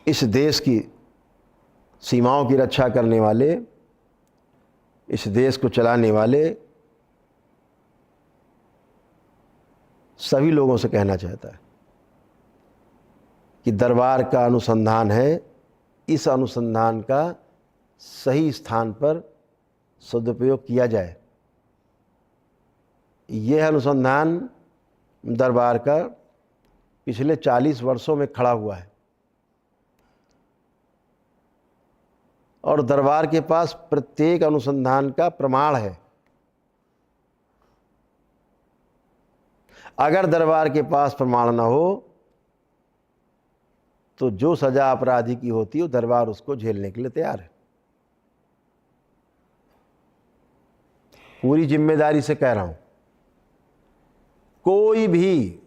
Speaker 1: इस देश की सीमाओं की रक्षा करने वाले, इस देश को चलाने वाले सभी लोगों से कहना चाहता है कि दरबार का अनुसंधान है, इस अनुसंधान का सही स्थान पर सदुपयोग किया जाए। यह अनुसंधान दरबार का पिछले 40 वर्षों में खड़ा हुआ है और दरबार के पास प्रत्येक अनुसंधान का प्रमाण है। अगर दरबार के पास प्रमाण न हो तो जो सजा अपराधी की होती है दरबार उसको झेलने के लिए तैयार है। पूरी जिम्मेदारी से कह रहा हूं, कोई भी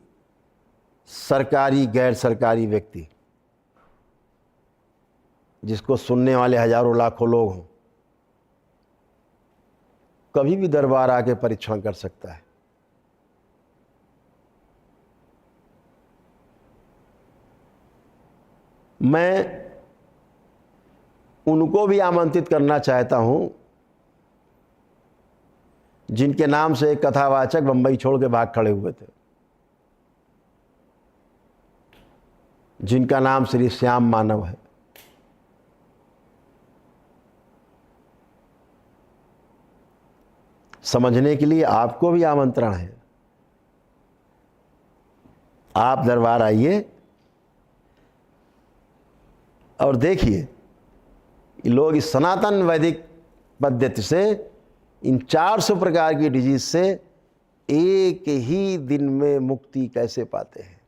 Speaker 1: सरकारी गैर सरकारी व्यक्ति जिसको सुनने वाले हजारों लाखों लोग हों, कभी भी दरबार आके परीक्षण कर सकता है। मैं उनको भी आमंत्रित करना चाहता हूं जिनके नाम से एक कथावाचक बंबई छोड़ के भाग खड़े हुए थे, जिनका नाम श्री श्याम मानव है। समझने के लिए आपको भी आमंत्रण है। आप दरबार आइए और देखिए लोग इस सनातन वैदिक पद्धति से इन 400 प्रकार की डिजीज से एक ही दिन में मुक्ति कैसे पाते हैं,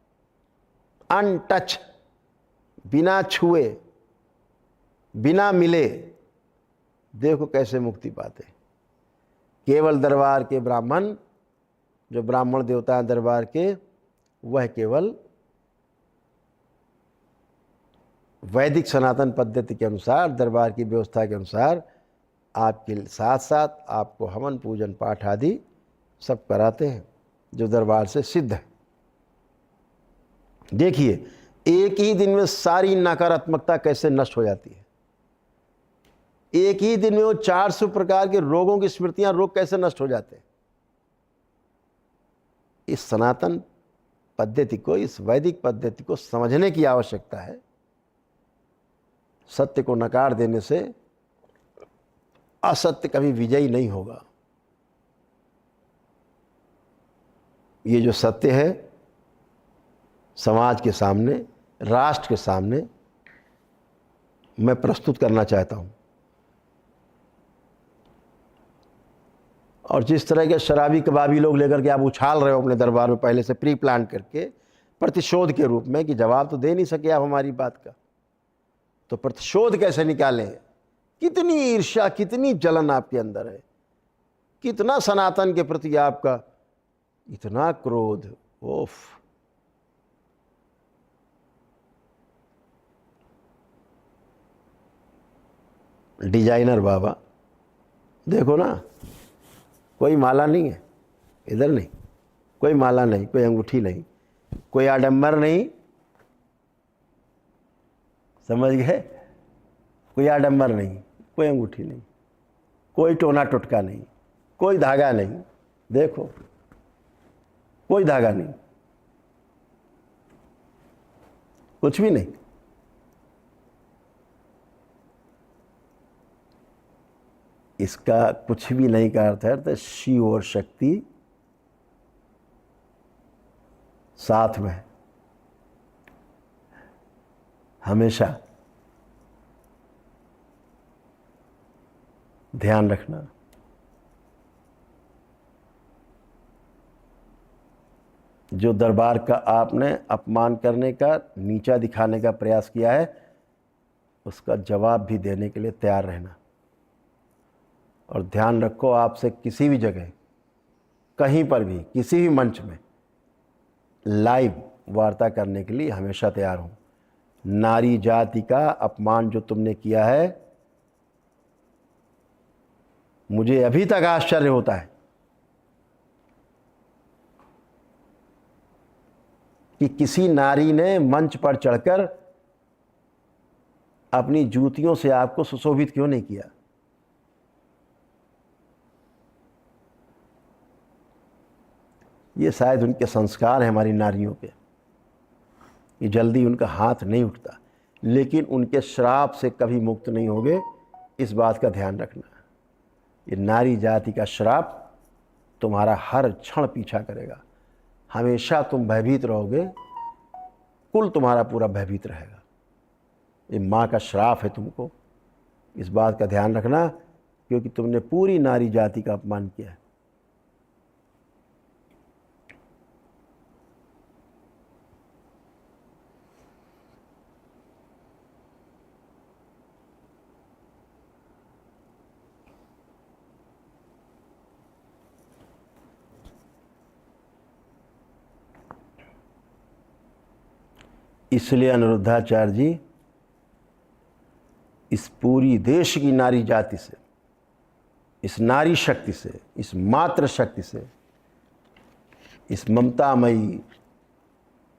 Speaker 1: अनटच, बिना छुए, बिना मिले। देखो कैसे मुक्ति पाते हैं। केवल दरबार के ब्राह्मण, जो ब्राह्मण देवता हैं दरबार के, वह केवल वैदिक सनातन पद्धति के अनुसार, दरबार की व्यवस्था के अनुसार आपके साथ साथ आपको हवन पूजन पाठ आदि सब कराते हैं, जो दरबार से सिद्ध है। देखिए एक ही दिन में सारी नकारात्मकता कैसे नष्ट हो जाती है। एक ही दिन में वो 400 प्रकार के रोगों की स्मृतियां, रोग कैसे नष्ट हो जाते हैं। इस सनातन पद्धति को, इस वैदिक पद्धति को समझने की आवश्यकता है। सत्य को नकार देने से असत्य कभी विजयी नहीं होगा। ये जो सत्य है समाज के सामने, राष्ट्र के सामने मैं प्रस्तुत करना चाहता हूं। और जिस तरह के शराबी कबाबी लोग लेकर के आप उछाल रहे हो अपने दरबार में पहले से प्री प्लान करके, प्रतिशोध के रूप में, कि जवाब तो दे नहीं सके आप हमारी बात का, तो प्रतिशोध कैसे निकालें। कितनी ईर्ष्या, कितनी जलन आपके अंदर है, कितना सनातन के प्रति आपका इतना क्रोध। ओफ, डिजाइनर बाबा देखो ना, कोई माला नहीं है इधर, नहीं कोई माला नहीं, कोई अंगूठी नहीं, कोई आडंबर नहीं, समझ गए, कोई आडंबर नहीं, कोई अंगूठी नहीं, कोई टोना टुटका नहीं, कोई धागा नहीं। देखो कोई धागा नहीं, कुछ भी नहीं। इसका कुछ भी नहीं का अर्थ है तो शिव और शक्ति साथ में हमेशा। ध्यान रखना। जो दरबार का आपने अपमान करने का, नीचा दिखाने का प्रयास किया है, उसका जवाब भी देने के लिए तैयार रहना। और ध्यान रखो, आपसे किसी भी जगह, कहीं पर भी, किसी भी मंच में लाइव वार्ता करने के लिए हमेशा तैयार हूं। नारी जाति का अपमान जो तुमने किया है, मुझे अभी तक आश्चर्य होता है कि किसी नारी ने मंच पर चढ़कर अपनी जूतियों से आपको सुशोभित क्यों नहीं किया। ये शायद उनके संस्कार हैं हमारी नारियों के, ये जल्दी उनका हाथ नहीं उठता, लेकिन उनके श्राप से कभी मुक्त नहीं होंगे, इस बात का ध्यान रखना। ये नारी जाति का श्राप तुम्हारा हर क्षण पीछा करेगा। हमेशा तुम भयभीत रहोगे, कुल तुम्हारा पूरा भयभीत रहेगा। ये माँ का श्राप है तुमको, इस बात का ध्यान रखना, क्योंकि तुमने पूरी नारी जाति का अपमान किया है। इसलिए अनिरुद्धाचार्य जी इस पूरी देश की नारी जाति से, इस नारी शक्ति से, इस मातृ शक्ति से, इस ममतामयी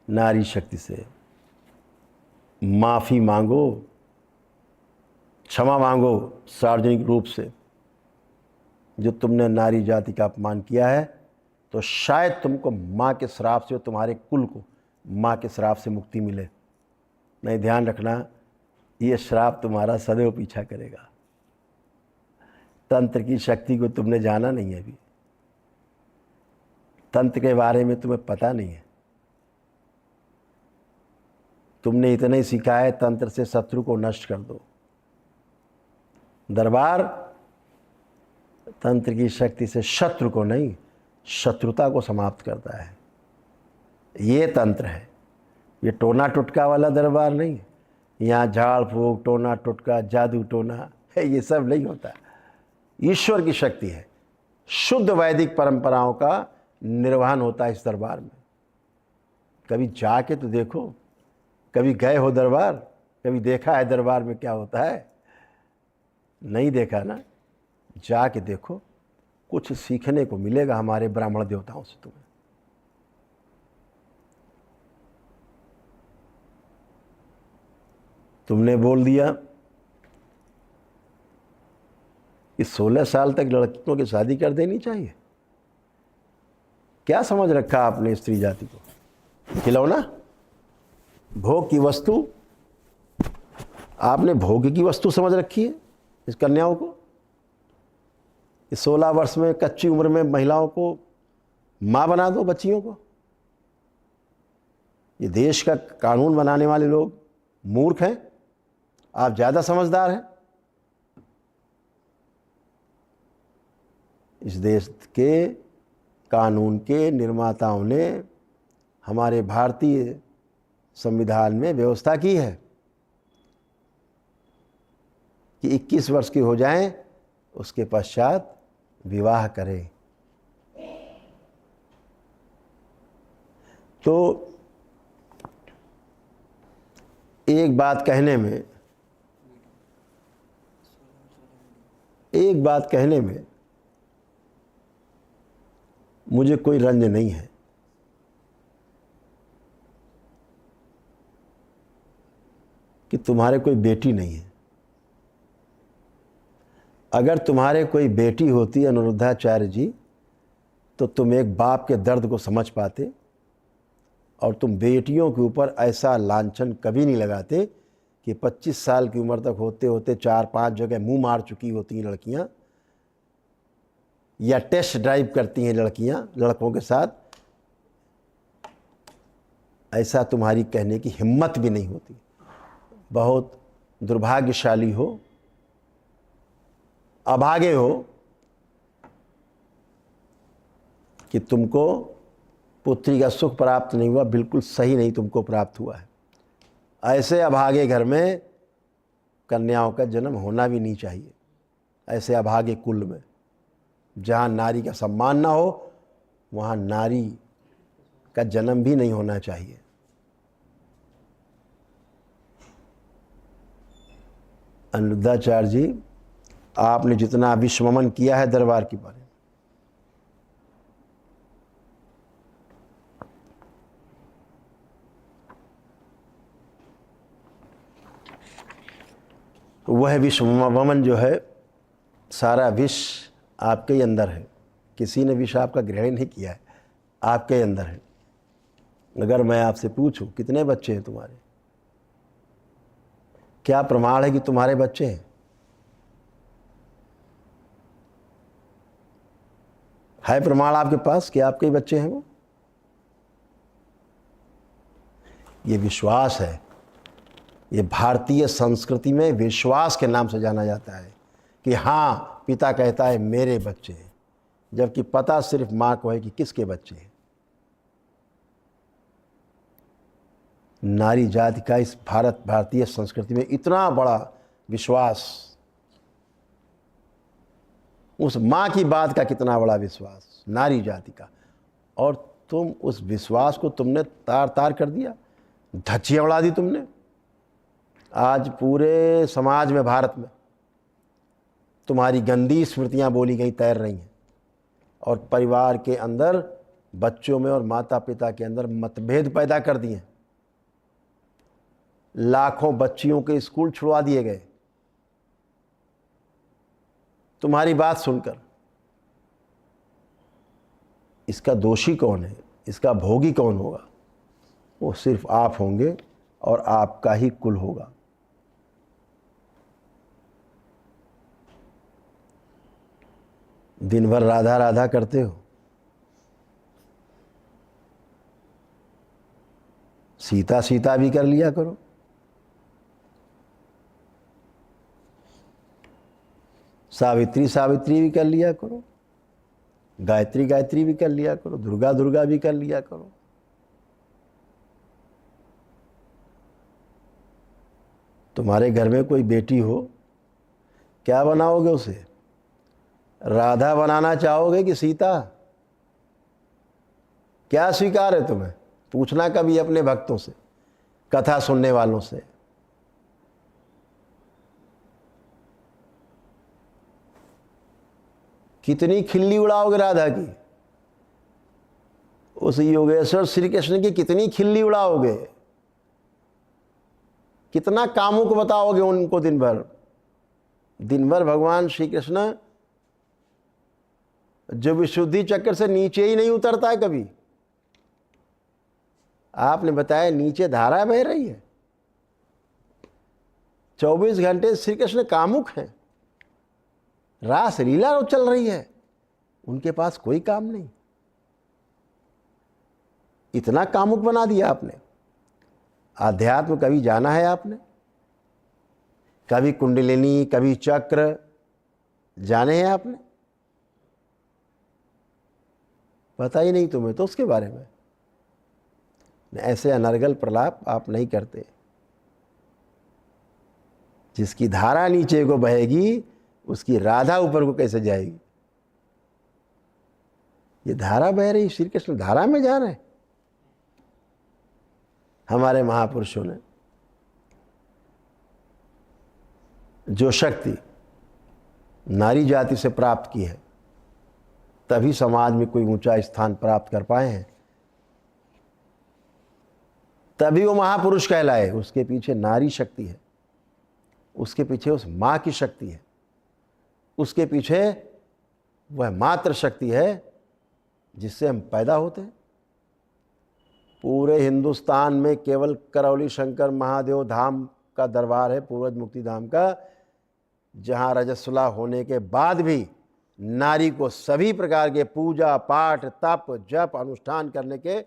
Speaker 1: नारी शक्ति से माफ़ी मांगो, क्षमा मांगो सार्वजनिक रूप से। जो तुमने नारी जाति का अपमान किया है, तो शायद तुमको माँ के श्राप से, तुम्हारे कुल को माँ के श्राप से मुक्ति मिले। नहीं, ध्यान रखना, ये श्राप तुम्हारा सदैव पीछा करेगा। तंत्र की शक्ति को तुमने जाना नहीं है अभी, तंत्र के बारे में तुम्हें पता नहीं है। तुमने इतना ही सीखा है, तंत्र से शत्रु को नष्ट कर दो। दरबार तंत्र की शक्ति से शत्रु को नहीं, शत्रुता को समाप्त करता है। ये तंत्र है, ये टोना टुटका वाला दरबार नहीं। यहाँ झाड़ फूक, टोना टुटका, जादू टोना है, ये सब नहीं होता। ईश्वर की शक्ति है, शुद्ध वैदिक परंपराओं का निर्वहन होता है इस दरबार में। कभी जाके तो देखो, कभी गए हो दरबार, कभी देखा है दरबार में क्या होता है? नहीं देखा ना, जाके देखो, कुछ सीखने को मिलेगा हमारे ब्राह्मण देवताओं से तुम्हें। तुमने बोल दिया कि 16 साल तक लड़कियों की शादी कर देनी चाहिए। क्या समझ रखा आपने स्त्री जाति को? खिलौना, भोग की वस्तु, आपने भोग की वस्तु समझ रखी है इस कन्याओं को। इस 16 वर्ष में कच्ची उम्र में महिलाओं को मां बना दो, बच्चियों को। ये देश का कानून बनाने वाले लोग मूर्ख हैं, आप ज़्यादा समझदार हैं। इस देश के कानून के निर्माताओं ने हमारे भारतीय संविधान में व्यवस्था की है कि 21 वर्ष की हो जाएं, उसके पश्चात विवाह करें। तो एक बात कहने में मुझे कोई रंज नहीं है। कि तुम्हारे कोई बेटी नहीं है। अगर तुम्हारे कोई बेटी होती अनिरुद्धाचार्य जी, तो तुम एक बाप के दर्द को समझ पाते और तुम बेटियों के ऊपर ऐसा लांछन कभी नहीं लगाते कि 25 साल की उम्र तक होते होते 4-5 जगह मुंह मार चुकी होती हैं लड़कियां, या टेस्ट ड्राइव करती हैं लड़कियां लड़कों के साथ, ऐसा तुम्हारी कहने की हिम्मत भी नहीं होती। बहुत दुर्भाग्यशाली हो, अभागे हो कि तुमको पुत्री का सुख प्राप्त नहीं हुआ, बिल्कुल सही नहीं तुमको प्राप्त हुआ है। ऐसे अभागे घर में कन्याओं का जन्म होना भी नहीं चाहिए। ऐसे अभागे कुल में जहाँ नारी का सम्मान ना हो, वहाँ नारी का जन्म भी नहीं होना चाहिए। अनिरुद्धाचार्य जी, आपने जितना विश्वमन किया है दरबार के बारे में, वह विश्वमन जो है, सारा विष आपके ही अंदर है। किसी ने विष आपका ग्रहण नहीं किया है, आपके ही अंदर है। अगर मैं आपसे पूछूं कितने बच्चे हैं तुम्हारे, क्या प्रमाण है कि तुम्हारे बच्चे हैं? है प्रमाण आपके पास कि आपके ही बच्चे हैं वो? ये विश्वास है। ये भारतीय संस्कृति में विश्वास के नाम से जाना जाता है कि हाँ, पिता कहता है मेरे बच्चे हैं, जबकि पता सिर्फ माँ को है कि किसके बच्चे हैं। नारी जाति का इस भारतीय संस्कृति में इतना बड़ा विश्वास, उस माँ की बात का कितना बड़ा विश्वास नारी जाति का, और तुम उस विश्वास को तुमने तार तार कर दिया, धज्जियाँ उड़ा दी तुमने। आज पूरे समाज में, भारत में तुम्हारी गंदी स्मृतियाँ बोली गई तैर रही हैं, और परिवार के अंदर, बच्चों में और माता पिता के अंदर मतभेद पैदा कर दिए। लाखों बच्चियों के स्कूल छुड़वा दिए गए तुम्हारी बात सुनकर। इसका दोषी कौन है? इसका भोगी कौन होगा? वो सिर्फ आप होंगे और आपका ही कुल होगा। दिन भर राधा राधा करते हो, सीता सीता भी कर लिया करो। सावित्री सावित्री भी कर लिया करो, गायत्री गायत्री भी कर लिया करो, दुर्गा दुर्गा भी कर लिया करो। तुम्हारे घर में कोई बेटी हो, क्या बनाओगे उसे? राधा बनाना चाहोगे कि सीता? क्या स्वीकार है तुम्हें? पूछना कभी अपने भक्तों से, कथा सुनने वालों से। कितनी खिल्ली उड़ाओगे राधा की? उस योगेश्वर श्री कृष्ण की कितनी खिल्ली उड़ाओगे? कितना कामुक बताओगे उनको दिन भर? दिन भर भगवान श्री कृष्ण जो विशुद्धि चक्र से नीचे ही नहीं उतरता है कभी। आपने बताया नीचे धारा बह रही है, 24 घंटे श्री कृष्ण कामुक हैं, रास लीला चल रही है, उनके पास कोई काम नहीं। इतना कामुक बना दिया आपने। आध्यात्म कभी जाना है आपने? कभी कुंडलिनी, कभी चक्र जाने हैं आपने? पता ही नहीं तुम्हें तो उसके बारे में। ऐसे अनर्गल प्रलाप आप नहीं करते। जिसकी धारा नीचे को बहेगी, उसकी राधा ऊपर को कैसे जाएगी? ये धारा बह रही, श्री कृष्ण धारा में जा रहे हैं। हमारे महापुरुषों ने जो शक्ति नारी जाति से प्राप्त की है, तभी समाज में कोई ऊंचा स्थान प्राप्त कर पाए हैं, तभी वो महापुरुष कहलाए। उसके पीछे नारी शक्ति है, उसके पीछे उस माँ की शक्ति है, उसके पीछे वह मात्र शक्ति है जिससे हम पैदा होते हैं। पूरे हिंदुस्तान में केवल करौली शंकर महादेव धाम का दरबार है, पूर्वज मुक्ति धाम का, जहाँ रजस्वला होने के बाद भी नारी को सभी प्रकार के पूजा पाठ, तप, जप, अनुष्ठान करने के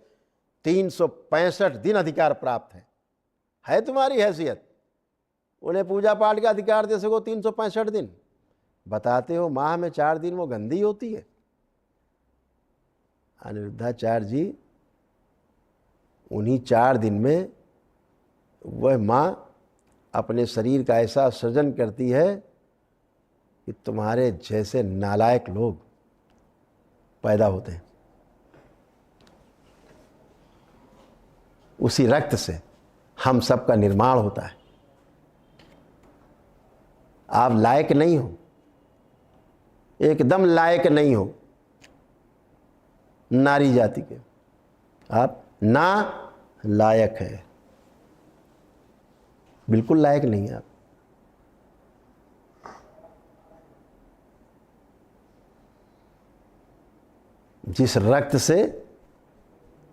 Speaker 1: 365 दिन अधिकार प्राप्त है तुम्हारी हैसियत। उन्हें पूजा पाठ का अधिकार दे सको 365 दिन। बताते हो माह में 4 दिन वो गंदी होती है। अनिरुद्धाचार्य जी, उन्हीं 4 दिन में वह माँ अपने शरीर का ऐसा सृजन करती है कि तुम्हारे जैसे नालायक लोग पैदा होते हैं। उसी रक्त से हम सबका निर्माण होता है। आप लायक नहीं हो, एकदम लायक नहीं हो नारी जाति के। आप ना लायक है, बिल्कुल लायक नहीं है आप। जिस रक्त से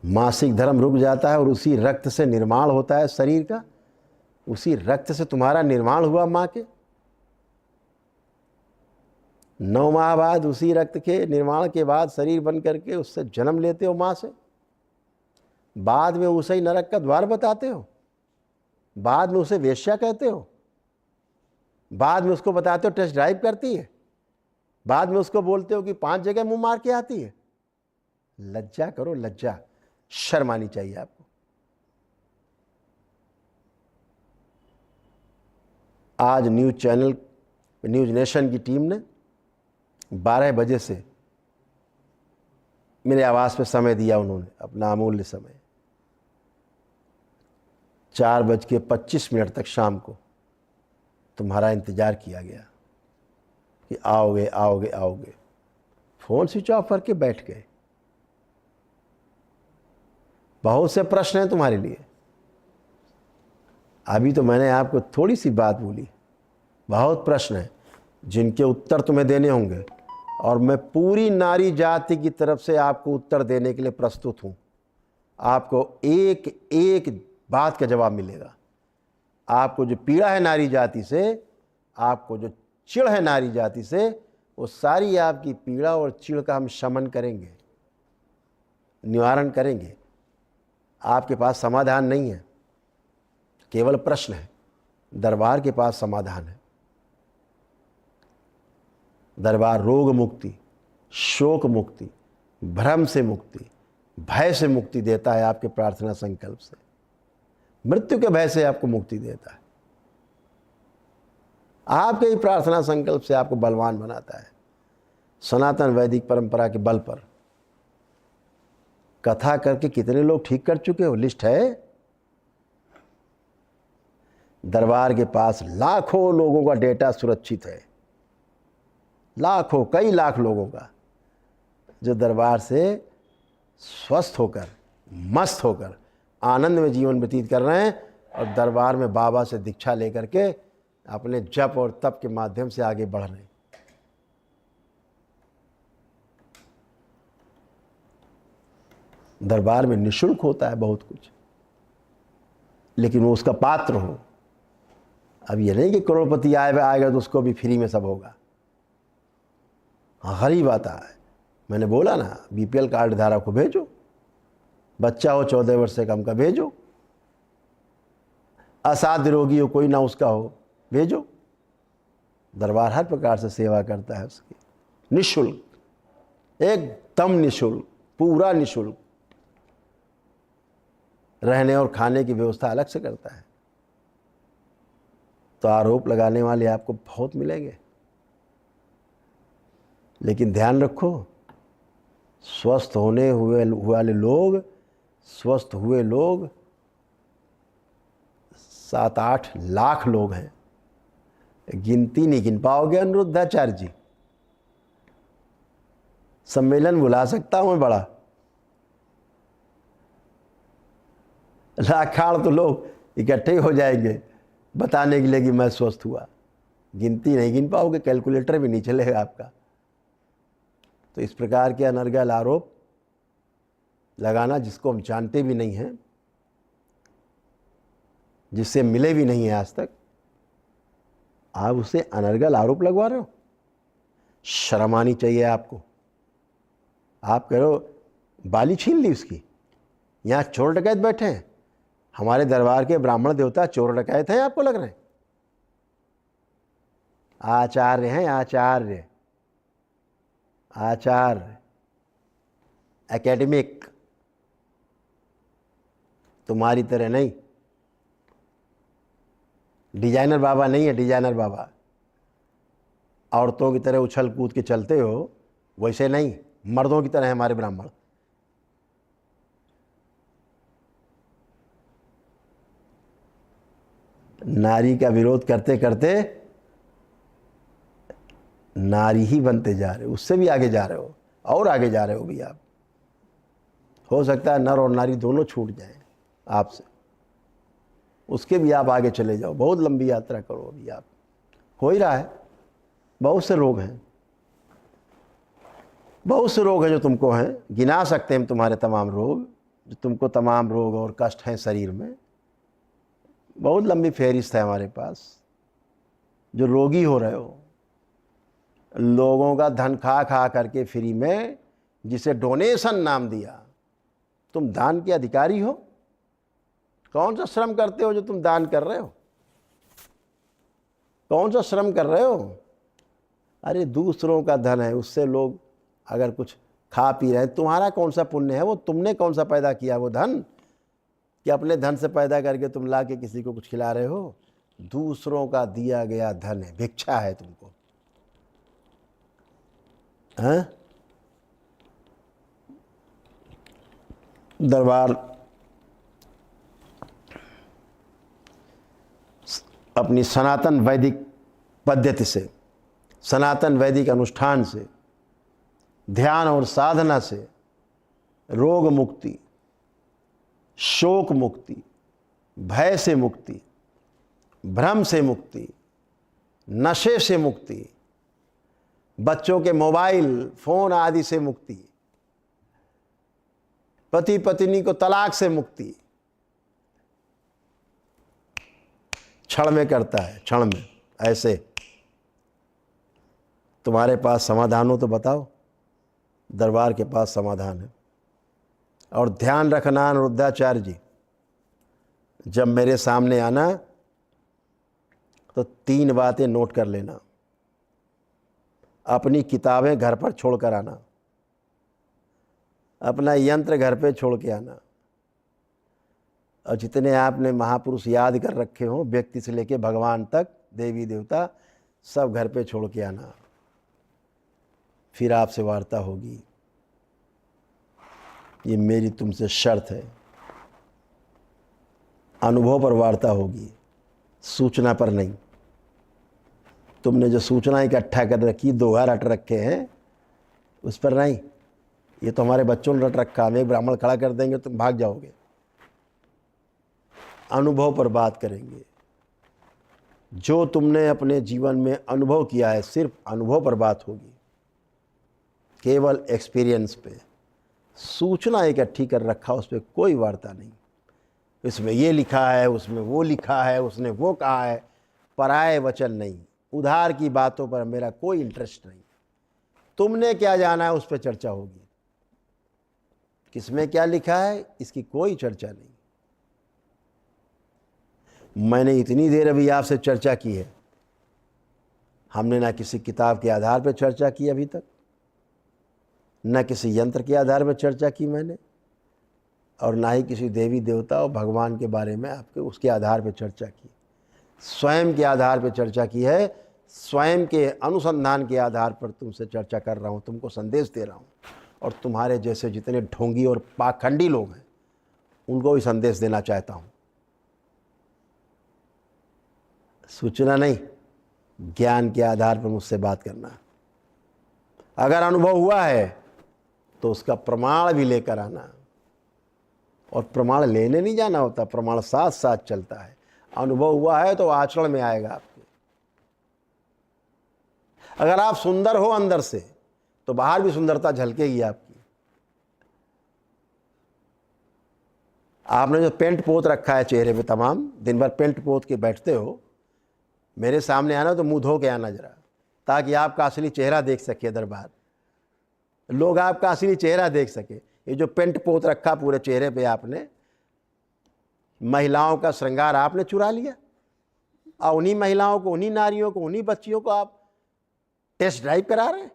Speaker 1: मासिक धर्म रुक जाता है और उसी रक्त से निर्माण होता है शरीर का, उसी रक्त से तुम्हारा निर्माण हुआ मां के। 9 माह बाद उसी रक्त के निर्माण के बाद शरीर बन करके उससे जन्म लेते हो माँ से, बाद में उसे ही नरक का द्वार बताते हो, बाद में उसे वेश्या कहते हो, बाद में उसको बताते हो टेस्ट ड्राइव करती है, बाद में उसको बोलते हो कि 5 जगह मुंह मार के आती है। लज्जा करो, लज्जा, शर्म आनी चाहिए आपको। आज न्यूज़ चैनल, न्यूज़ नेशन की टीम ने 12 बजे से मेरे आवास पे समय दिया, उन्होंने अपना अमूल्य समय। 4:25 तक शाम को तुम्हारा इंतज़ार किया गया कि आओगे आओगे आओगे। फ़ोन स्विच ऑफ करके बैठ गए। बहुत से प्रश्न हैं तुम्हारे लिए। अभी तो मैंने आपको थोड़ी सी बात बोली, बहुत प्रश्न हैं जिनके उत्तर तुम्हें देने होंगे, और मैं पूरी नारी जाति की तरफ से आपको उत्तर देने के लिए प्रस्तुत हूँ। आपको एक एक बात का जवाब मिलेगा। आपको जो पीड़ा है नारी जाति से, आपको जो चिढ़ है नारी जाति से, वो सारी आपकी पीड़ा और चिढ़ का हम शमन करेंगे, निवारण करेंगे। आपके पास समाधान नहीं है, केवल प्रश्न है। दरबार के पास समाधान है। दरबार रोग मुक्ति, शोक मुक्ति, भ्रम से मुक्ति, भय से मुक्ति देता है। आपके प्रार्थना संकल्प से, मृत्यु के भय से आपको मुक्ति देता है। आपके ही प्रार्थना संकल्प से आपको बलवान बनाता है। सनातन वैदिक परंपरा के बल पर कथा करके कितने लोग ठीक कर चुके हो, लिस्ट है। दरबार के पास लाखों लोगों का डेटा सुरक्षित है, लाखों, कई लाख लोगों का, जो दरबार से स्वस्थ होकर, मस्त होकर, आनंद में जीवन व्यतीत कर रहे हैं, और दरबार में बाबा से दीक्षा लेकर के अपने जप और तप के माध्यम से आगे बढ़ रहे हैं। दरबार में निःशुल्क होता है बहुत कुछ, लेकिन वो उसका पात्र हो। अब ये नहीं कि करोड़पति आएगा तो उसको भी फ्री में सब होगा। हाँ, गरीब आता है, मैंने बोला ना, बीपीएल कार्ड धारक को भेजो, बच्चा हो 14 वर्ष से कम का भेजो, असाध्य रोगी हो, कोई ना उसका हो, भेजो। दरबार हर प्रकार से सेवा करता है उसकी, निःशुल्क, एकदम निःशुल्क, पूरा निःशुल्क। रहने और खाने की व्यवस्था अलग से करता है। तो आरोप लगाने वाले आपको बहुत मिलेंगे, लेकिन ध्यान रखो, स्वस्थ होने वाले लोग, स्वस्थ हुए लोग 7-8 लाख लोग हैं। गिनती नहीं गिन पाओगे अनिरुद्धाचार्य जी। सम्मेलन बुला सकता हूं मैं बड़ा, लाखाड़ तो लोग इकट्ठे हो जाएंगे बताने के लिए कि मैं स्वस्थ हुआ। गिनती नहीं गिन पाओगे, कैलकुलेटर भी नहीं चलेगा आपका। तो इस प्रकार के अनर्गल आरोप लगाना, जिसको हम जानते भी नहीं हैं, जिससे मिले भी नहीं है आज तक, आप उसे अनर्गल आरोप लगवा रहे हो। शर्म आनी चाहिए आपको। आप कह रहे हो बाली छीन ली उसकी। यहाँ चोर डकैत बैठे हैं, हमारे दरबार के ब्राह्मण देवता चोर डकैत हैं आपको लग रहे हैं? आचार्य हैं, आचार्य, आचार्य, एकेडमिक, तुम्हारी तरह नहीं। डिजाइनर बाबा नहीं है, डिजाइनर बाबा। औरतों की तरह उछल कूद के चलते हो, वैसे नहीं, मर्दों की तरह है हमारे ब्राह्मण। नारी का विरोध करते करते नारी ही बनते जा रहे हो, उससे भी आगे जा रहे हो, और आगे जा रहे हो भी आप। हो सकता है नर और नारी दोनों छूट जाएं आपसे, उसके भी आप आगे चले जाओ, बहुत लंबी यात्रा करो अभी आप। हो ही रहा है। बहुत से रोग हैं, बहुत से रोग हैं जो तुमको हैं, गिना सकते हैं तुम्हारे तमाम रोग, जो तुमको तमाम रोग और कष्ट हैं शरीर में। बहुत लंबी फहरिस्त है हमारे पास। जो रोगी हो रहे हो, लोगों का धन खा खा करके फ्री में, जिसे डोनेशन नाम दिया। तुम दान के अधिकारी हो? कौन सा श्रम करते हो जो तुम दान कर रहे हो? कौन सा श्रम कर रहे हो? अरे दूसरों का धन है, उससे लोग अगर कुछ खा पी रहे हैं, तुम्हारा कौन सा पुण्य है? वो तुमने कौन सा पैदा किया वो धन, कि अपने धन से पैदा करके तुम ला के किसी को कुछ खिला रहे हो? दूसरों का दिया गया धन है, भिक्षा है तुमको। हैं? दरबार अपनी सनातन वैदिक पद्धति से, सनातन वैदिक अनुष्ठान से, ध्यान और साधना से रोग मुक्ति, शोक मुक्ति, भय से मुक्ति, भ्रम से मुक्ति, नशे से मुक्ति, बच्चों के मोबाइल फोन आदि से मुक्ति, पति पत्नी को तलाक से मुक्ति क्षण में करता है, क्षण में। ऐसे तुम्हारे पास समाधान हो तो बताओ। दरबार के पास समाधान है। और ध्यान रखना अनिरुद्धाचार्य जी, जब मेरे सामने आना तो 3 बातें नोट कर लेना। अपनी किताबें घर पर छोड़ कर आना, अपना यंत्र घर पे छोड़ के आना, और जितने आपने महापुरुष याद कर रखे हो, व्यक्ति से लेके भगवान तक, देवी देवता, सब घर पे छोड़ के आना। फिर आपसे वार्ता होगी। ये मेरी तुमसे शर्त है। अनुभव पर वार्ता होगी, सूचना पर नहीं। तुमने जो सूचना इकट्ठा कर रखी, 2 रट रखे हैं, उस पर नहीं। ये तो हमारे बच्चों ने रट रखा, हम एक ब्राह्मण खड़ा कर देंगे तुम भाग जाओगे। अनुभव पर बात करेंगे। जो तुमने अपने जीवन में अनुभव किया है, सिर्फ अनुभव पर बात होगी, केवल एक्सपीरियंस पे। सूचना इकट्ठी कर रखा, उस पर कोई वार्ता नहीं। इसमें ये लिखा है, उसमें वो लिखा है, उसने वो कहा है, पराये वचन नहीं। उधार की बातों पर मेरा कोई इंटरेस्ट नहीं। तुमने क्या जाना है, उस पर चर्चा होगी। किसमें क्या लिखा है, इसकी कोई चर्चा नहीं। मैंने इतनी देर अभी आपसे चर्चा की है, हमने ना किसी किताब के आधार पर चर्चा की अभी तक, न किसी यंत्र के आधार पर चर्चा की मैंने, और ना ही किसी देवी देवता और भगवान के बारे में आपके उसके आधार पर चर्चा की। स्वयं के आधार पर चर्चा की है। स्वयं के अनुसंधान के आधार पर तुमसे चर्चा कर रहा हूँ, तुमको संदेश दे रहा हूँ। और तुम्हारे जैसे जितने ढोंगी और पाखंडी लोग हैं, उनको भी संदेश देना चाहता हूँ। सूचना नहीं, ज्ञान के आधार पर मुझसे बात करना। अगर अनुभव हुआ है तो उसका प्रमाण भी लेकर आना। और प्रमाण लेने नहीं जाना होता, प्रमाण साथ साथ चलता है। अनुभव हुआ है तो आचरण में आएगा आपके। अगर आप सुंदर हो अंदर से, तो बाहर भी सुंदरता झलकेगी आपकी। आपने जो पेंट पोत रखा है चेहरे पे, तमाम दिन भर पेंट पोत के बैठते हो, मेरे सामने आना तो मुंह धो के आना जरा, ताकि आपका असली चेहरा देख सके दरबार, लोग आपका असली चेहरा देख सके। ये जो पेंट पोत रखा पूरे चेहरे पे आपने, महिलाओं का श्रृंगार आपने चुरा लिया, और उन्हीं महिलाओं को, उन्हीं नारियों को, उन्हीं बच्चियों को आप टेस्ट ड्राइव करा रहे हैं।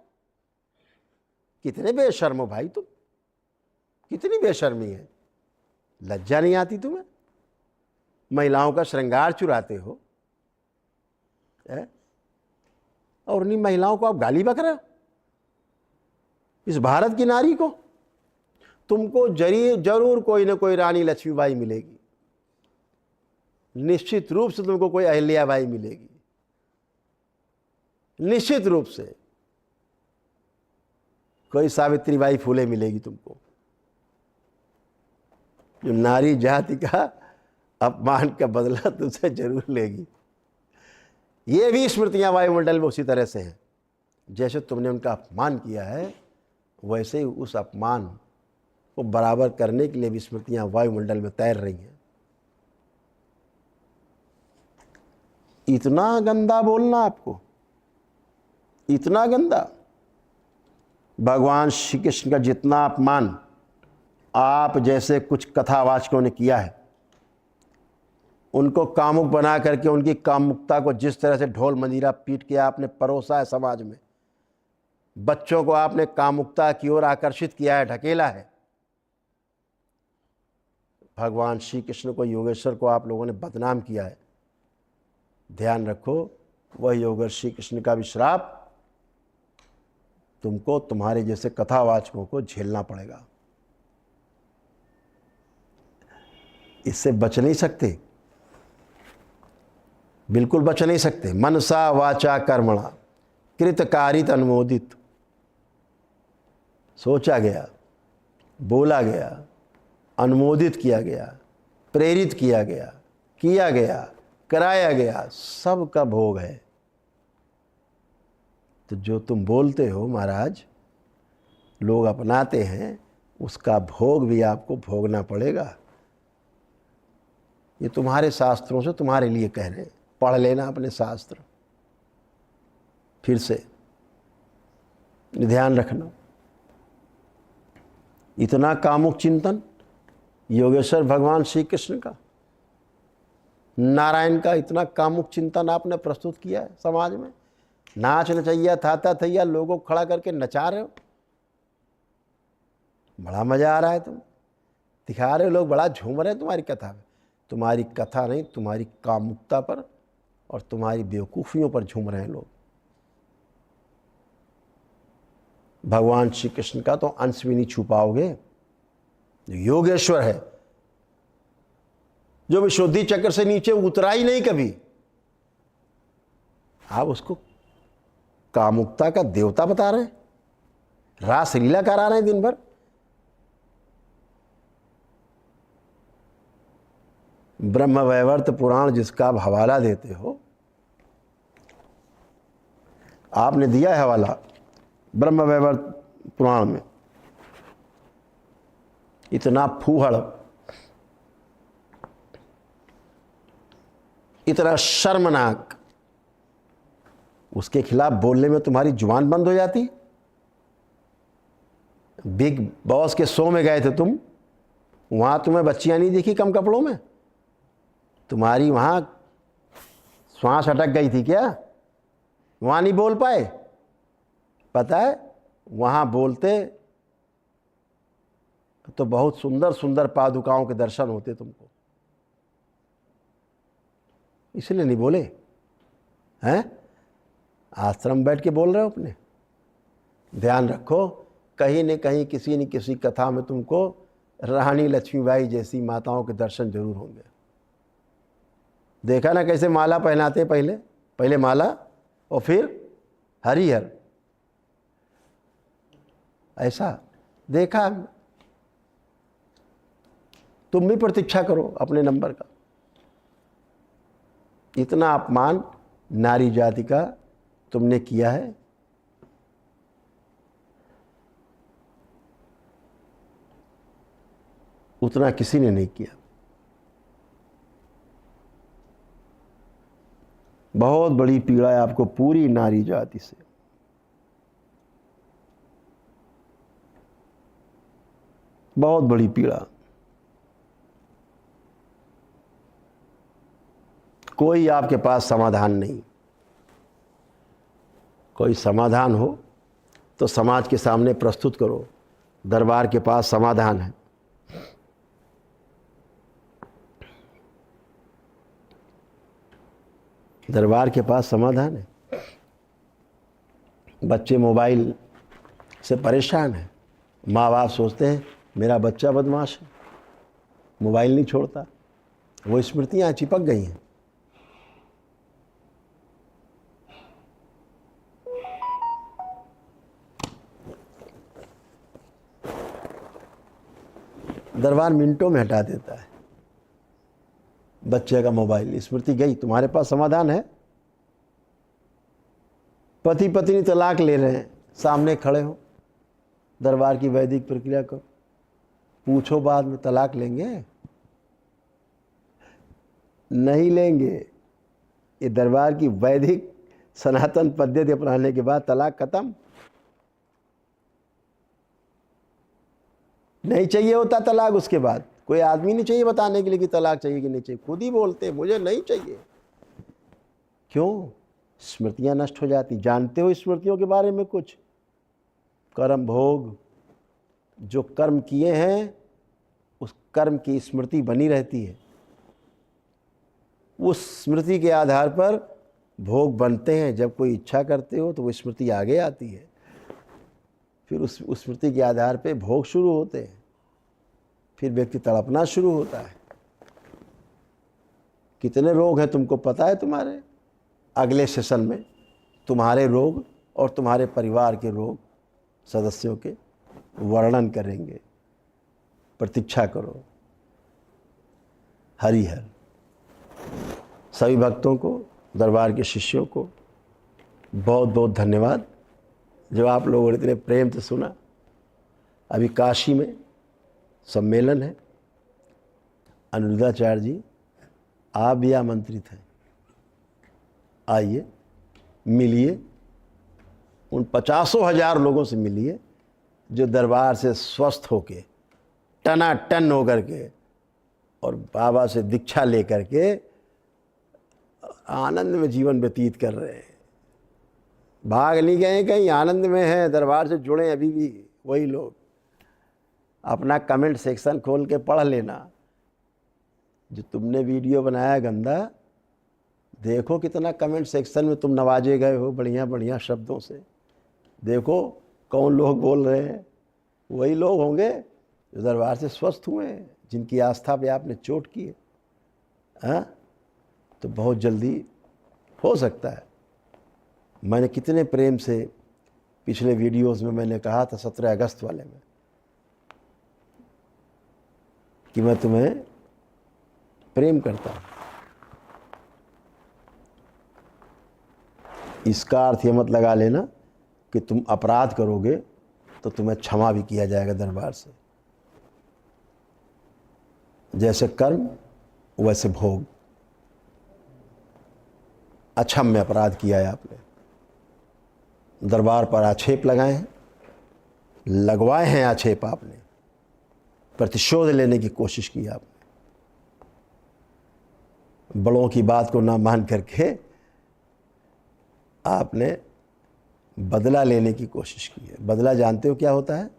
Speaker 1: कितने बेशर्म हो भाई तुम, कितनी बेशर्मी है। लज्जा नहीं आती तुम्हें? महिलाओं का श्रृंगार चुराते हो और उन्हीं महिलाओं को आप गाली बक रहे हो। इस भारत की नारी को, तुमको जरूर कोई ना कोई रानी लक्ष्मीबाई मिलेगी, निश्चित रूप से तुमको कोई अहिल्याबाई मिलेगी, निश्चित रूप से कोई सावित्रीबाई फूले मिलेगी तुमको, जो नारी जाति का अपमान का बदला तुमसे जरूर लेगी। ये भी स्मृतियां वायुमंडल में उसी तरह से हैं। जैसे तुमने उनका अपमान किया है, वैसे ही उस अपमान को बराबर करने के लिए भी स्मृतियां वायुमंडल में तैर रही हैं। इतना गंदा बोलना आपको, इतना गंदा। भगवान श्री कृष्ण का जितना अपमान आप जैसे कुछ कथावाचकों ने किया है, उनको कामुक बना करके उनकी कामुकता को जिस तरह से ढोल मंजीरा पीट के आपने परोसा है समाज में, बच्चों को आपने कामुकता की ओर आकर्षित किया है, ढकेला है। भगवान श्री कृष्ण को, योगेश्वर को आप लोगों ने बदनाम किया है। ध्यान रखो, वह योगेश्वर श्री कृष्ण का भी श्राप तुमको, तुम्हारे जैसे कथावाचकों को झेलना पड़ेगा। इससे बच नहीं सकते, बिल्कुल बच नहीं सकते। मनसा वाचा कर्मणा कृतकारित अनुमोदित, सोचा गया, बोला गया, अनुमोदित किया गया, प्रेरित किया गया, कराया गया, सब का भोग है। तो जो तुम बोलते हो महाराज, लोग अपनाते हैं, उसका भोग भी आपको भोगना पड़ेगा। ये तुम्हारे शास्त्रों से तुम्हारे लिए कह रहे हैं, पढ़ लेना अपने शास्त्र, फिर से ध्यान रखना। इतना कामुक चिंतन योगेश्वर भगवान श्री कृष्ण का, नारायण का इतना कामुक चिंतन आपने प्रस्तुत किया है समाज में। नाच नचैया थाता थैया लोगों को खड़ा करके नचा रहे हो, बड़ा मजा आ रहा है, तुम दिखा रहे हो, लोग बड़ा झूम रहे हैं तुम्हारी कथा में। तुम्हारी कथा नहीं, तुम्हारी कामुकता पर और तुम्हारी बेवकूफ़ियों पर झूम रहे हैं लोग। भगवान श्री कृष्ण का तो अंश भी नहीं छू पाओगे। जो योगेश्वर है, जो विशुद्धि चक्र से नीचे उतरा ही नहीं कभी, आप उसको कामुकता का देवता बता रहे हैं, रास लीला करा रहे हैं दिन भर। ब्रह्म वैवर्त पुराण जिसका आप हवाला देते हो, आपने दिया है हवाला ब्रह्म वैवर्त पुराण में, इतना फूहड़, इतना शर्मनाक, उसके खिलाफ बोलने में तुम्हारी जुबान बंद हो जाती। बिग बॉस के शो में गए थे तुम, वहां तुम्हें बच्चियां नहीं दिखी कम कपड़ों में? तुम्हारी वहां श्वास अटक गई थी क्या? वहां नहीं बोल पाए? पता है, वहां बोलते तो बहुत सुंदर सुंदर पादुकाओं के दर्शन होते तुमको, इसलिए नहीं बोले हैं? आश्रम बैठ के बोल रहे हो अपने। ध्यान रखो, कहीं न कहीं किसी न किसी कथा में तुमको रानी लक्ष्मीबाई जैसी माताओं के दर्शन जरूर होंगे। देखा ना कैसे माला पहनाते, पहले माला और फिर हरिहर, ऐसा देखा। तुम भी प्रतीक्षा करो अपने नंबर का। इतना अपमान नारी जाति का तुमने किया है। उतना किसी ने नहीं किया। बहुत बड़ी पीड़ा है आपको पूरी नारी जाति से। बहुत बड़ी पीड़ा। कोई आपके पास समाधान नहीं। कोई समाधान हो तो समाज के सामने प्रस्तुत करो। दरबार के पास समाधान है। दरबार के पास समाधान है। बच्चे मोबाइल से परेशान हैं। माँ बाप सोचते हैं मेरा बच्चा बदमाश है, मोबाइल नहीं छोड़ता। वो स्मृतियाँ चिपक गई हैं। दरबार मिनटों में हटा देता है बच्चे का मोबाइल। स्मृति गई। तुम्हारे पास समाधान है? पति पत्नी तलाक ले रहे हैं, सामने खड़े हो, दरबार की वैदिक प्रक्रिया करो, पूछो बाद में तलाक लेंगे? नहीं लेंगे। ये दरबार की वैदिक सनातन पद्धति अपनाने के बाद तलाक खत्म। नहीं चाहिए होता तलाक, उसके बाद कोई आदमी नहीं चाहिए बताने के लिए कि तलाक चाहिए कि नहीं चाहिए, खुद ही बोलते मुझे नहीं चाहिए। क्यों? स्मृतियां नष्ट हो जाती। जानते हो स्मृतियों के बारे में कुछ? कर्म भोग, जो कर्म किए हैं उस कर्म की स्मृति बनी रहती है, उस स्मृति के आधार पर भोग बनते हैं। जब कोई इच्छा करते हो तो वो स्मृति आगे आती है, फिर उस स्मृति के आधार पे भोग शुरू होते हैं, फिर व्यक्ति तड़पना शुरू होता है। कितने रोग हैं तुमको पता है? तुम्हारे अगले सेशन में तुम्हारे रोग और तुम्हारे परिवार के रोग सदस्यों के वर्णन करेंगे। प्रतीक्षा करो। हरि हर। सभी भक्तों को, दरबार के शिष्यों को बहुत बहुत धन्यवाद जो आप लोगों ने इतने प्रेम से सुना। अभी काशी में सम्मेलन है, अनिरुद्धाचार्य जी आप भी आमंत्रित हैं। आइए, मिलिए, उन 50,000 लोगों से मिलिए जो दरबार से स्वस्थ होके, टनाटन होकर के और बाबा से दीक्षा लेकर के आनंद में जीवन व्यतीत कर रहे हैं। भाग नहीं गए कहीं, आनंद में हैं, दरबार से जुड़े अभी भी वही लोग। अपना कमेंट सेक्शन खोल के पढ़ लेना। जो तुमने वीडियो बनाया गंदा, देखो कितना कमेंट सेक्शन में तुम नवाजे गए हो बढ़िया बढ़िया शब्दों से। देखो कौन लोग बोल रहे हैं, वही लोग होंगे जो दरबार से स्वस्थ हुए हैं, जिनकी आस्था पे आपने चोट की है। हाँ, तो बहुत जल्दी हो सकता है। मैंने कितने प्रेम से पिछले वीडियोस में मैंने कहा था 17 अगस्त वाले में कि मैं तुम्हें प्रेम करता हूँ। इसका अर्थ ये मत लगा लेना कि तुम अपराध करोगे तो तुम्हें क्षमा भी किया जाएगा दरबार से। जैसे कर्म वैसे भोग। अक्षम्य अपराध किया है आपने, दरबार पर आक्षेप लगाए हैं, लगवाए हैं आक्षेप आपने, प्रतिशोध लेने की कोशिश की आपने, बड़ों की बात को ना मान करके आपने बदला लेने की कोशिश की है। बदला जानते हो क्या होता है?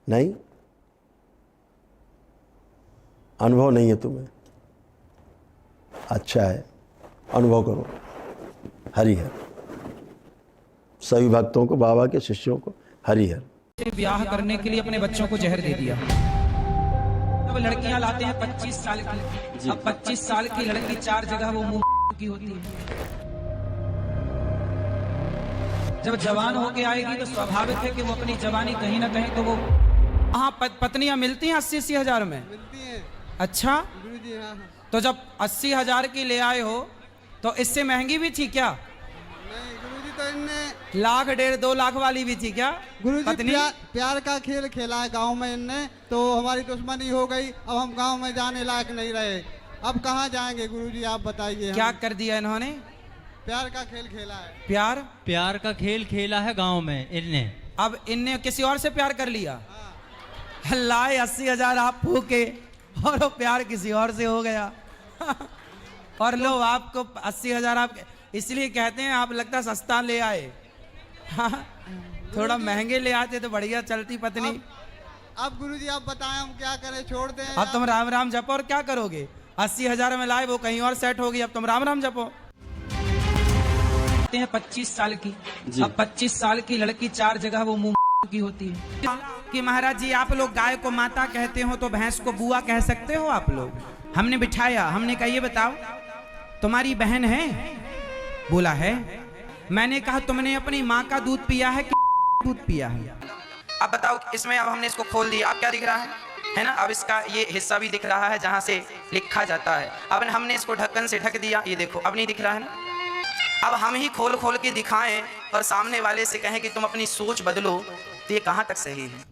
Speaker 1: नहीं, अनुभव नहीं है तुम्हें। अच्छा है, अनुभव करो। हरि हर। सभी भक्तों को, बाबा के शिष्यों को हरि हर।
Speaker 2: ब्याह करने के लिए अपने बच्चों को जहर दे दिया। अब लड़कियां लाते हैं 25 साल की। अब 25 साल की लड़की 4 जगह वो मुंह की होती है। जब जवान होके आएगी तो स्वाभाविक है कि वो अपनी जवानी कहीं ना कहीं तो वो हाँ पत्नियां मिलती हैं 80-80 हजार में
Speaker 3: मिलती हैं।
Speaker 2: अच्छा,
Speaker 3: गुरुजी हाँ।
Speaker 2: तो जब 80,000 की ले आए हो तो इससे महंगी भी थी क्या?
Speaker 3: नहीं गुरुजी, तो इनने
Speaker 2: 1 लाख 1.5-2 लाख वाली भी थी क्या
Speaker 3: गुरुजी
Speaker 2: पत्नी?
Speaker 3: प्यार का खेल खेला है गांव में इनने, तो हमारी दुश्मनी हो गई। अब हम गांव में जाने लायक नहीं रहे। अब कहाँ जाएंगे गुरुजी, आप बताइए।
Speaker 2: क्या कर दिया इन्होंने?
Speaker 3: प्यार का खेल खेला है।
Speaker 2: प्यार
Speaker 4: का खेल खेला है गांव में इनने।
Speaker 2: अब इनने किसी और से प्यार कर लिया। लाए 80,000 आप फूके और वो प्यार किसी और से हो गया। और लो आपको 80,000 आप, इसलिए कहते हैं आप लगता सस्ता ले आए। थोड़ा महंगे ले आते तो बढ़िया चलती पत्नी।
Speaker 3: अब गुरुजी आप बताएं हम क्या करें, छोड़ दें?
Speaker 2: अब तुम राम राम जपो और क्या करोगे? 80,000 में लाए, वो कहीं और सेट होगी, अब तुम राम राम जपो। 25 साल की। अब 25 साल की लड़की 4 जगह वो मुंह की होती है कि महाराज जी आप लोग गाय को माता कहते हो तो भैंस को बुआ कह सकते हो आप लोग? हमने बिठाया, हमने कहा ये बताओ तुम्हारी बहन है? बोला है। मैंने कहा तुमने अपनी माँ का दूध पिया है कि दूध पिया है? अब बताओ इसमें। अब हमने इसको खोल दिया, अब क्या दिख रहा है ना? अब इसका ये हिस्सा भी दिख रहा है जहाँ से लिखा जाता है। अब हमने इसको ढक्कन से ढक दिया, ये देखो अब नहीं दिख रहा है ना। अब हम ही खोल खोल के दिखाएं और सामने वाले से कहें कि तुम अपनी सोच बदलो, तो ये कहाँ तक सही है?